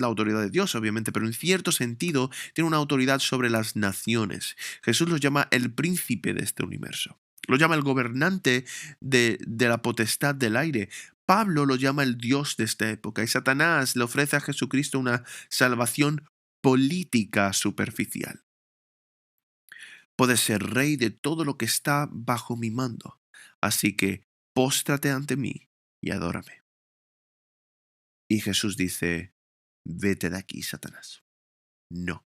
autoridad de Dios, obviamente, pero en cierto sentido tiene una autoridad sobre las naciones. Jesús los llama el príncipe de este universo. Lo llama el gobernante de la potestad del aire. Pablo lo llama el Dios de esta época y Satanás le ofrece a Jesucristo una salvación política superficial. Puedes ser rey de todo lo que está bajo mi mando. Así que póstrate ante mí y adórame. Y Jesús dice, vete de aquí, Satanás. No,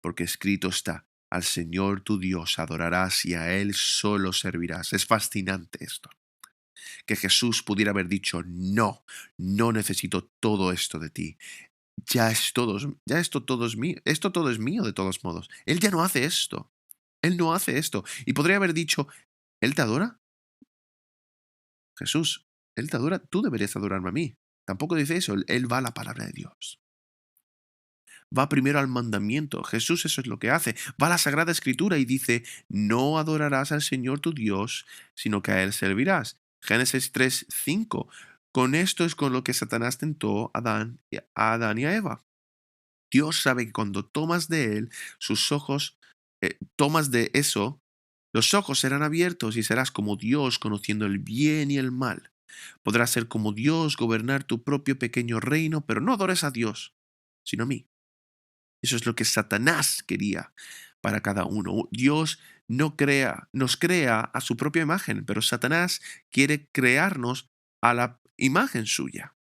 porque escrito está, al Señor tu Dios adorarás y a Él solo servirás. Es fascinante esto. Que Jesús pudiera haber dicho, no, no necesito todo esto de ti. Esto todo es mío de todos modos. Él ya no hace esto. Él no hace esto. Y podría haber dicho, ¿Él te adora? Jesús, Él te adora, tú deberías adorarme a mí. Tampoco dice eso, Él va a la palabra de Dios. Va primero al mandamiento. Jesús eso es lo que hace. Va a la Sagrada Escritura y dice, no adorarás al Señor tu Dios, sino que a Él servirás. Génesis 3:5. Con esto es con lo que Satanás tentó a Adán y a Eva. Dios sabe que cuando tomas de Él, sus ojos, tomas de eso, los ojos serán abiertos y serás como Dios conociendo el bien y el mal. Podrás ser como Dios, gobernar tu propio pequeño reino, pero no adores a Dios, sino a mí. Eso es lo que Satanás quería para cada uno. Dios nos crea a su propia imagen, pero Satanás quiere crearnos a la imagen suya,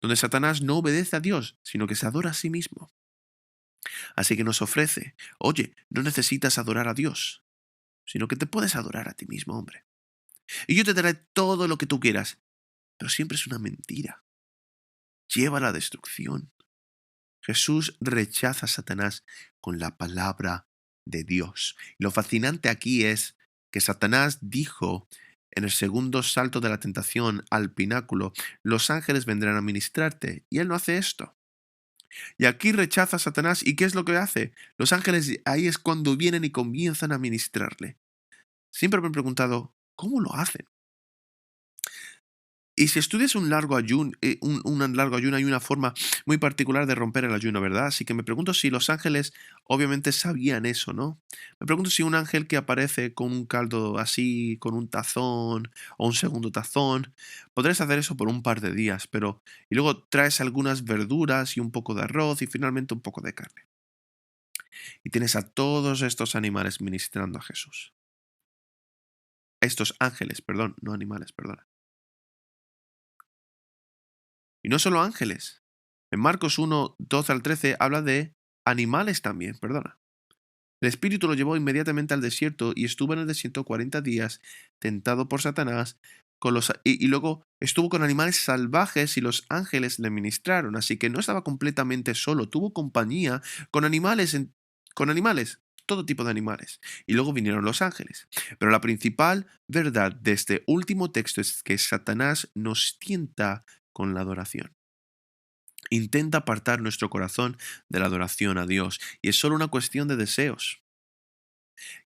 donde Satanás no obedece a Dios, sino que se adora a sí mismo. Así que nos ofrece, oye, no necesitas adorar a Dios, sino que te puedes adorar a ti mismo, hombre. Y yo te daré todo lo que tú quieras, pero siempre es una mentira. Lleva a la destrucción. Jesús rechaza a Satanás con la palabra de Dios. Y lo fascinante aquí es que Satanás dijo en el segundo salto de la tentación al pináculo, los ángeles vendrán a ministrarte, y él no hace esto. Y aquí rechaza a Satanás, ¿y qué es lo que hace? Los ángeles ahí es cuando vienen y comienzan a ministrarle. Siempre me he preguntado, ¿cómo lo hacen? Y si estudias un largo ayuno, un largo ayuno, hay una forma muy particular de romper el ayuno, ¿verdad? Así que me pregunto si los ángeles obviamente sabían eso, ¿no? Me pregunto si un ángel que aparece con un caldo así, con un tazón o un segundo tazón, podrías hacer eso por un par de días, pero y luego traes algunas verduras y un poco de arroz y finalmente un poco de carne. Y tienes a todos estos animales ministrando a Jesús. Estos ángeles, perdón, no animales, perdona. Y no solo ángeles. En Marcos 1, 12 al 13 habla de animales también, perdona. El espíritu lo llevó inmediatamente al desierto y estuvo en el desierto 40 días, tentado por Satanás, y luego estuvo con animales salvajes y los ángeles le ministraron, así que no estaba completamente solo, tuvo compañía con animales, con animales, todo tipo de animales. Y luego vinieron los ángeles. Pero la principal verdad de este último texto es que Satanás nos tienta con la adoración. Intenta apartar nuestro corazón de la adoración a Dios, y es solo una cuestión de deseos.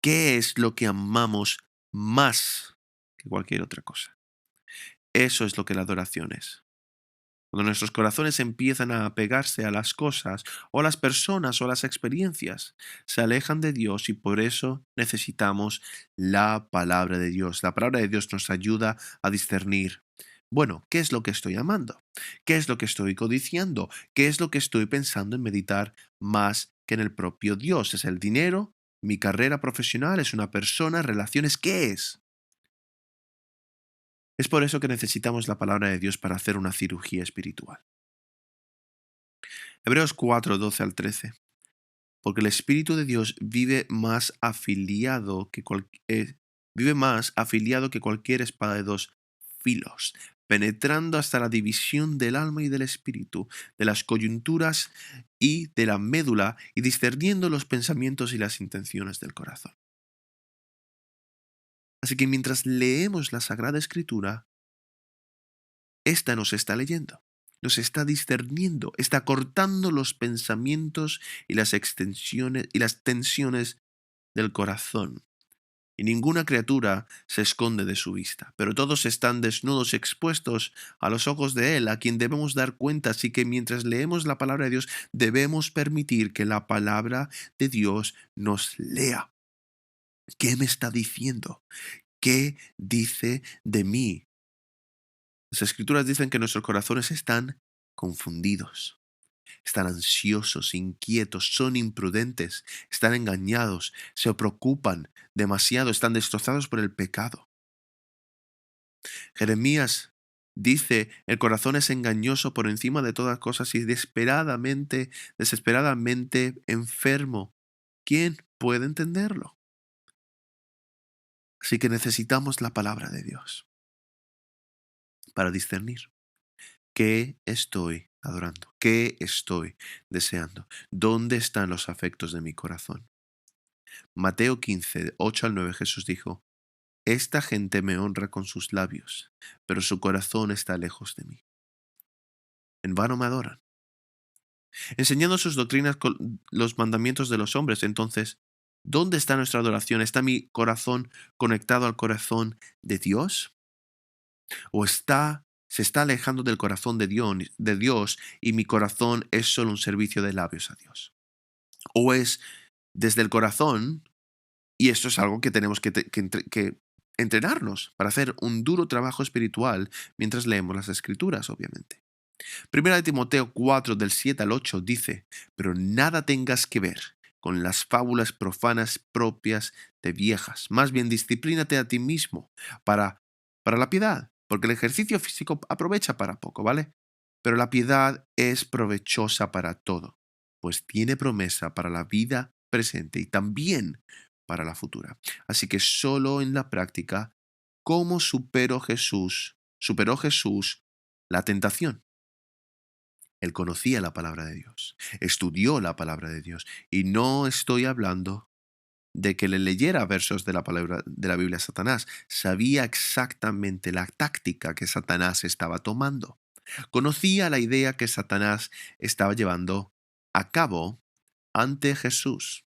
¿Qué es lo que amamos más que cualquier otra cosa? Eso es lo que la adoración es. Cuando nuestros corazones empiezan a apegarse a las cosas o a las personas o a las experiencias, se alejan de Dios, y por eso necesitamos la palabra de Dios. La palabra de Dios nos ayuda a discernir. Bueno, ¿qué es lo que estoy amando? ¿Qué es lo que estoy codiciando? ¿Qué es lo que estoy pensando en meditar más que en el propio Dios? ¿Es el dinero? ¿Mi carrera profesional? ¿Es una persona? ¿Relaciones? ¿Qué es? Es por eso que necesitamos la palabra de Dios para hacer una cirugía espiritual. Hebreos 4, 12 al 13. Porque el Espíritu de Dios vive más afiliado que cualquier espada de dos filos, penetrando hasta la división del alma y del espíritu, de las coyunturas y de la médula, y discerniendo los pensamientos y las intenciones del corazón. Así que mientras leemos la Sagrada Escritura, esta nos está leyendo, nos está discerniendo, está cortando los pensamientos y las extensiones y las tensiones del corazón. Y ninguna criatura se esconde de su vista, pero todos están desnudos y expuestos a los ojos de Él, a quien debemos dar cuenta. Así que mientras leemos la palabra de Dios, debemos permitir que la palabra de Dios nos lea. ¿Qué me está diciendo? ¿Qué dice de mí? Las escrituras dicen que nuestros corazones están confundidos, están ansiosos, inquietos, son imprudentes, están engañados, se preocupan demasiado, están destrozados por el pecado. Jeremías dice, el corazón es engañoso por encima de todas cosas y desesperadamente enfermo. ¿Quién puede entenderlo? Así que necesitamos la palabra de Dios para discernir. ¿Qué estoy adorando? ¿Qué estoy deseando? ¿Dónde están los afectos de mi corazón? Mateo 15, 8 al 9, Jesús dijo, esta gente me honra con sus labios, pero su corazón está lejos de mí. En vano me adoran, enseñando sus doctrinas con los mandamientos de los hombres. Entonces, ¿dónde está nuestra adoración? ¿Está mi corazón conectado al corazón de Dios? ¿O se está alejando del corazón de Dios, y mi corazón es solo un servicio de labios a Dios? ¿O es desde el corazón, y esto es algo que tenemos que entrenarnos para hacer un duro trabajo espiritual mientras leemos las Escrituras, obviamente? Primera de Timoteo 4, del 7 al 8 dice, pero nada tengas que ver con las fábulas profanas propias de viejas. Más bien disciplínate a ti mismo para la piedad, porque el ejercicio físico aprovecha para poco, ¿vale? Pero la piedad es provechosa para todo, pues tiene promesa para la vida presente y también para la futura. Así que solo en la práctica, ¿cómo superó Jesús la tentación? Él conocía la palabra de Dios, estudió la palabra de Dios, y no estoy hablando de que le leyera versos de la palabra de la Biblia a Satanás. Sabía exactamente la táctica que Satanás estaba tomando. Conocía la idea que Satanás estaba llevando a cabo ante Jesús.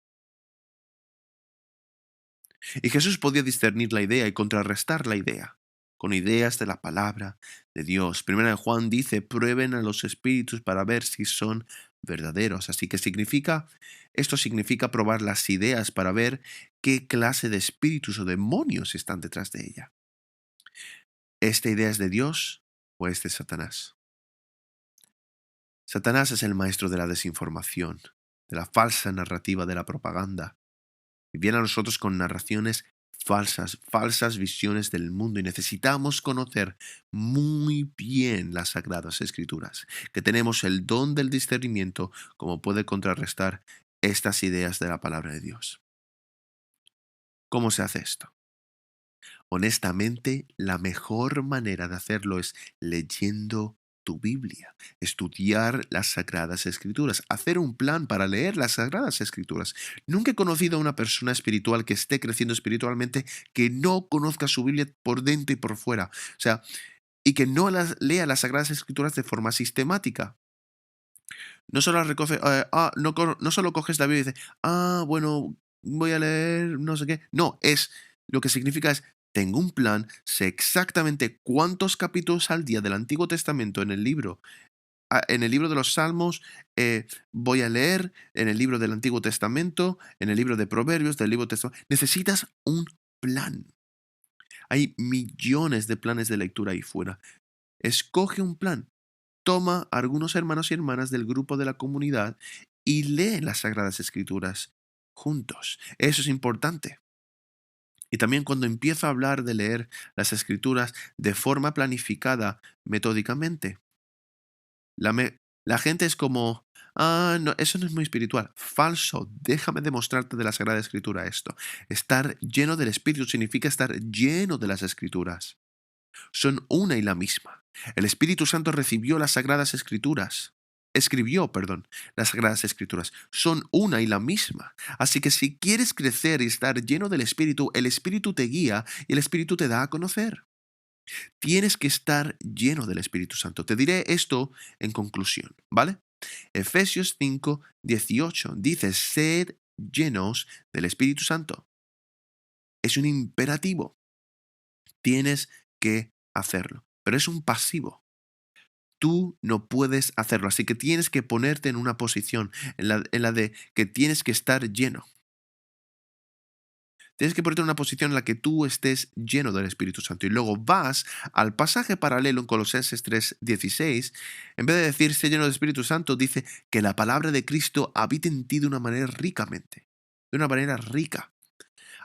Y Jesús podía discernir la idea y contrarrestar la idea con ideas de la palabra de Dios. Primera de Juan dice, prueben a los espíritus para ver si son verdaderos. Así que esto significa probar las ideas para ver qué clase de espíritus o demonios están detrás de ella. ¿Esta idea es de Dios o es de Satanás? Satanás es el maestro de la desinformación, de la falsa narrativa de la propaganda. Y viene a nosotros con narraciones falsas visiones del mundo, y necesitamos conocer muy bien las Sagradas Escrituras, que tenemos el don del discernimiento como puede contrarrestar estas ideas de la palabra de Dios. ¿Cómo se hace esto? Honestamente, la mejor manera de hacerlo es leyendo tu Biblia, estudiar las Sagradas Escrituras, hacer un plan para leer las Sagradas Escrituras. Nunca he conocido a una persona espiritual que esté creciendo espiritualmente que no conozca su Biblia por dentro y por fuera. O sea, y que no lea las Sagradas Escrituras de forma sistemática. No solo recoge, no solo coges la Biblia y dices, bueno, voy a leer no sé qué. No, lo que significa es, tengo un plan, sé exactamente cuántos capítulos al día del Antiguo Testamento en el libro de los Salmos, voy a leer, en el libro del Antiguo Testamento, en el libro de Proverbios, del libro Testamento. Necesitas un plan. Hay millones de planes de lectura ahí fuera. Escoge un plan. Toma a algunos hermanos y hermanas del grupo de la comunidad y lee las Sagradas Escrituras juntos. Eso es importante. Y también cuando empiezo a hablar de leer las Escrituras de forma planificada, metódicamente, la gente es como, no, eso no es muy espiritual. Falso. Déjame demostrarte de la Sagrada Escritura esto. Estar lleno del Espíritu significa estar lleno de las Escrituras. Son una y la misma. El Espíritu Santo recibió las Sagradas Escrituras. Escribió, perdón, las Sagradas Escrituras. Son una y la misma. Así que si quieres crecer y estar lleno del Espíritu, el Espíritu te guía y el Espíritu te da a conocer. Tienes que estar lleno del Espíritu Santo. Te diré esto en conclusión, ¿vale? Efesios 5:18 dice, sed llenos del Espíritu Santo. Es un imperativo. Tienes que hacerlo, pero es un pasivo. Tú no puedes hacerlo, así que tienes que ponerte en una posición en la de que tienes que estar lleno. Tienes que ponerte en una posición en la que tú estés lleno del Espíritu Santo. Y luego vas al pasaje paralelo en Colosenses 3:16. En vez de decir ser lleno del Espíritu Santo, dice que la palabra de Cristo habite en ti de una manera ricamente. De una manera rica.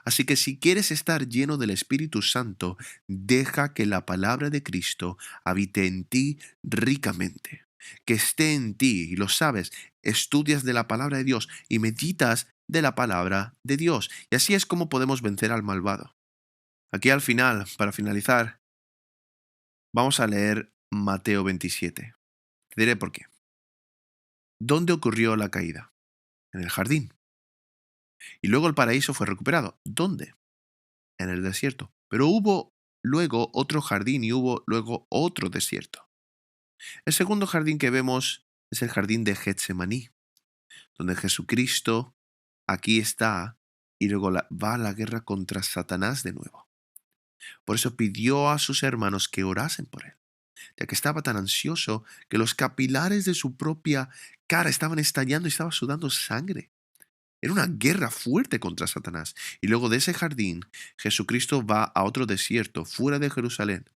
Así que si quieres estar lleno del Espíritu Santo, deja que la palabra de Cristo habite en ti ricamente. Que esté en ti, y lo sabes, estudias de la palabra de Dios y meditas de la palabra de Dios. Y así es como podemos vencer al malvado. Aquí al final, para finalizar, vamos a leer Mateo 27. Te diré por qué. ¿Dónde ocurrió la caída? En el jardín. Y luego el paraíso fue recuperado. ¿Dónde? En el desierto. Pero hubo luego otro jardín y hubo luego otro desierto. El segundo jardín que vemos es el jardín de Getsemaní, donde Jesucristo aquí está y luego va a la guerra contra Satanás de nuevo. Por eso pidió a sus hermanos que orasen por él, ya que estaba tan ansioso que los capilares de su propia cara estaban estallando y estaba sudando sangre. Era una guerra fuerte contra Satanás. Y luego de ese jardín, Jesucristo va a otro desierto, fuera de Jerusalén.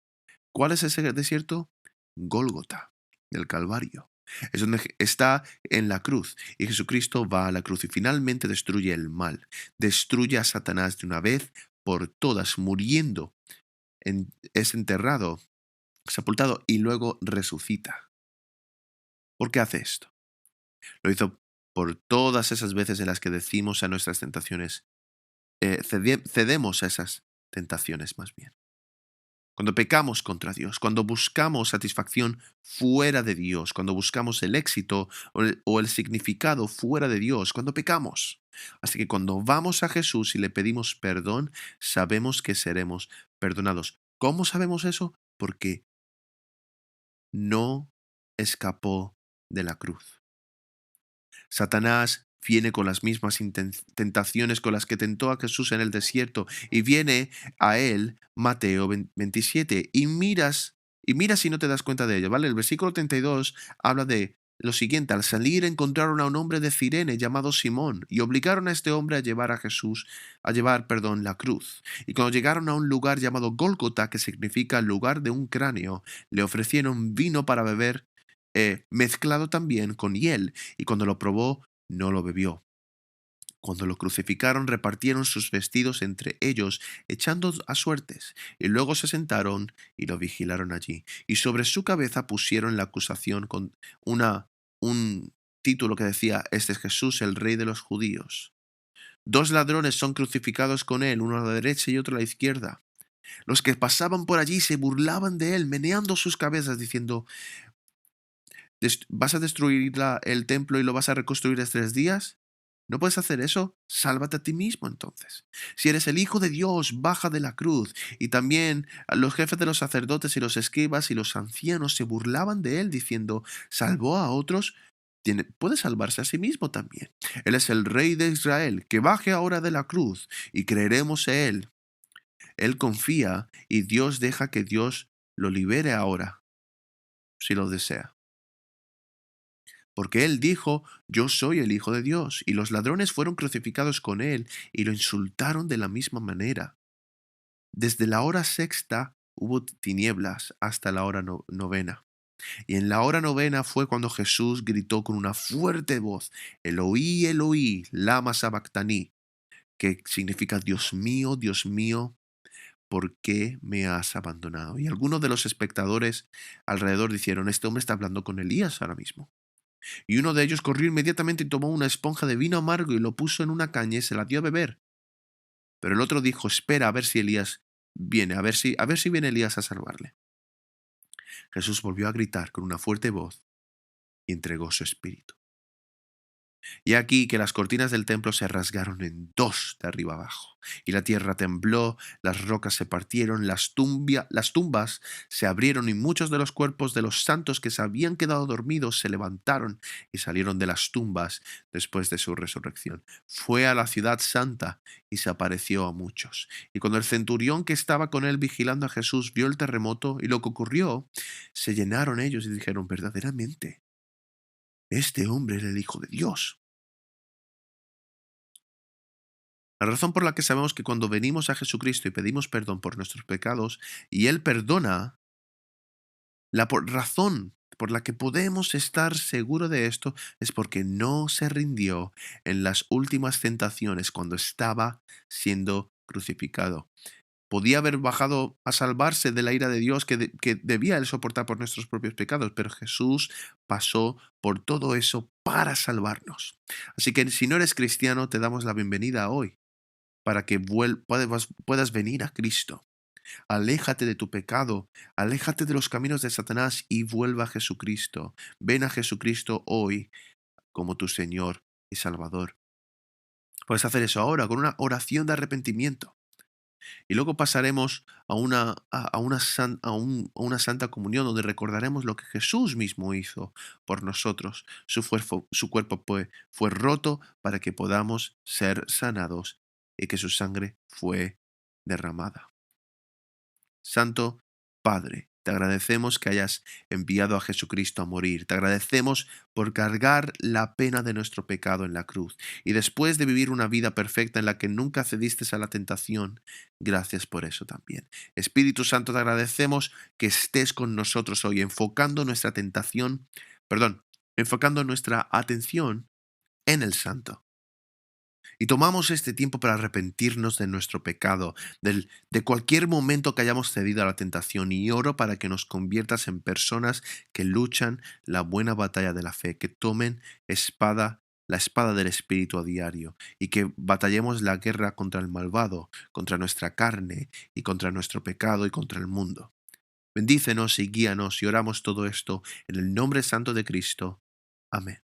¿Cuál es ese desierto? Gólgota, del Calvario. Es donde está en la cruz. Y Jesucristo va a la cruz y finalmente destruye el mal. Destruye a Satanás de una vez por todas, muriendo. Es enterrado, sepultado y luego resucita. ¿Por qué hace esto? Lo hizo por todas esas veces en las que decimos a nuestras tentaciones, cedemos a esas tentaciones más bien. Cuando pecamos contra Dios, cuando buscamos satisfacción fuera de Dios, cuando buscamos el éxito o el significado fuera de Dios, cuando pecamos. Así que cuando vamos a Jesús y le pedimos perdón, sabemos que seremos perdonados. ¿Cómo sabemos eso? Porque no escapó de la cruz. Satanás viene con las mismas tentaciones con las que tentó a Jesús en el desierto y viene a él, Mateo 27, y miras si no te das cuenta de ello, ¿vale? El versículo 32 habla de lo siguiente: al salir encontraron a un hombre de Cirene llamado Simón y obligaron a este hombre a llevar la cruz. Y cuando llegaron a un lugar llamado Gólgota, que significa lugar de un cráneo, le ofrecieron vino para beber, mezclado también con hiel, y cuando lo probó, no lo bebió. Cuando lo crucificaron, repartieron sus vestidos entre ellos, echando a suertes, y luego se sentaron y lo vigilaron allí. Y sobre su cabeza pusieron la acusación con un título que decía: Este es Jesús, el Rey de los Judíos. Dos ladrones son crucificados con él, uno a la derecha y otro a la izquierda. Los que pasaban por allí se burlaban de él, meneando sus cabezas, diciendo: ¿Vas a destruir el templo y lo vas a reconstruir en 3 días? ¿No puedes hacer eso? Sálvate a ti mismo entonces. Si eres el Hijo de Dios, baja de la cruz. Y también los jefes de los sacerdotes y los escribas y los ancianos se burlaban de él, diciendo: salvó a otros, puede salvarse a sí mismo también. Él es el Rey de Israel, que baje ahora de la cruz y creeremos en él. Él confía y Dios deja que Dios lo libere ahora, si lo desea. Porque él dijo: yo soy el Hijo de Dios, y los ladrones fueron crucificados con él, y lo insultaron de la misma manera. Desde la hora sexta hubo tinieblas hasta la hora novena. Y en la hora novena fue cuando Jesús gritó con una fuerte voz: Eloí, Eloí, lama sabactaní, que significa: Dios mío, ¿por qué me has abandonado? Y algunos de los espectadores alrededor dijeron: este hombre está hablando con Elías ahora mismo. Y uno de ellos corrió inmediatamente y tomó una esponja de vino amargo y lo puso en una caña y se la dio a beber. Pero el otro dijo: espera a ver si Elías viene, a ver si viene Elías a salvarle. Jesús volvió a gritar con una fuerte voz y entregó su espíritu. Y aquí que las cortinas del templo se rasgaron en dos de arriba abajo, y la tierra tembló, las rocas se partieron, las tumbas se abrieron, y muchos de los cuerpos de los santos que se habían quedado dormidos se levantaron y salieron de las tumbas después de su resurrección. Fue a la ciudad santa y se apareció a muchos. Y cuando el centurión que estaba con él vigilando a Jesús vio el terremoto y lo que ocurrió, se llenaron ellos y dijeron: verdaderamente, este hombre era el Hijo de Dios. La razón por la que sabemos que cuando venimos a Jesucristo y pedimos perdón por nuestros pecados y Él perdona, razón por la que podemos estar seguros de esto es porque no se rindió en las últimas tentaciones cuando estaba siendo crucificado. Podía haber bajado a salvarse de la ira de Dios que debía Él soportar por nuestros propios pecados, pero Jesús pasó por todo eso para salvarnos. Así que si no eres cristiano, te damos la bienvenida hoy para que puedas venir a Cristo. Aléjate de tu pecado, aléjate de los caminos de Satanás y vuelva a Jesucristo. Ven a Jesucristo hoy como tu Señor y Salvador. Puedes hacer eso ahora con una oración de arrepentimiento. Y luego pasaremos a una santa comunión donde recordaremos lo que Jesús mismo hizo por nosotros. Su cuerpo fue roto para que podamos ser sanados y que su sangre fue derramada. Santo Padre, te agradecemos que hayas enviado a Jesucristo a morir. Te agradecemos por cargar la pena de nuestro pecado en la cruz. Y después de vivir una vida perfecta en la que nunca cediste a la tentación, gracias por eso también. Espíritu Santo, te agradecemos que estés con nosotros hoy, enfocando nuestra atención en el Santo. Y tomamos este tiempo para arrepentirnos de nuestro pecado, de cualquier momento que hayamos cedido a la tentación, y oro para que nos conviertas en personas que luchan la buena batalla de la fe, que tomen espada la espada del Espíritu a diario y que batallemos la guerra contra el malvado, contra nuestra carne y contra nuestro pecado y contra el mundo. Bendícenos y guíanos y oramos todo esto en el nombre santo de Cristo. Amén.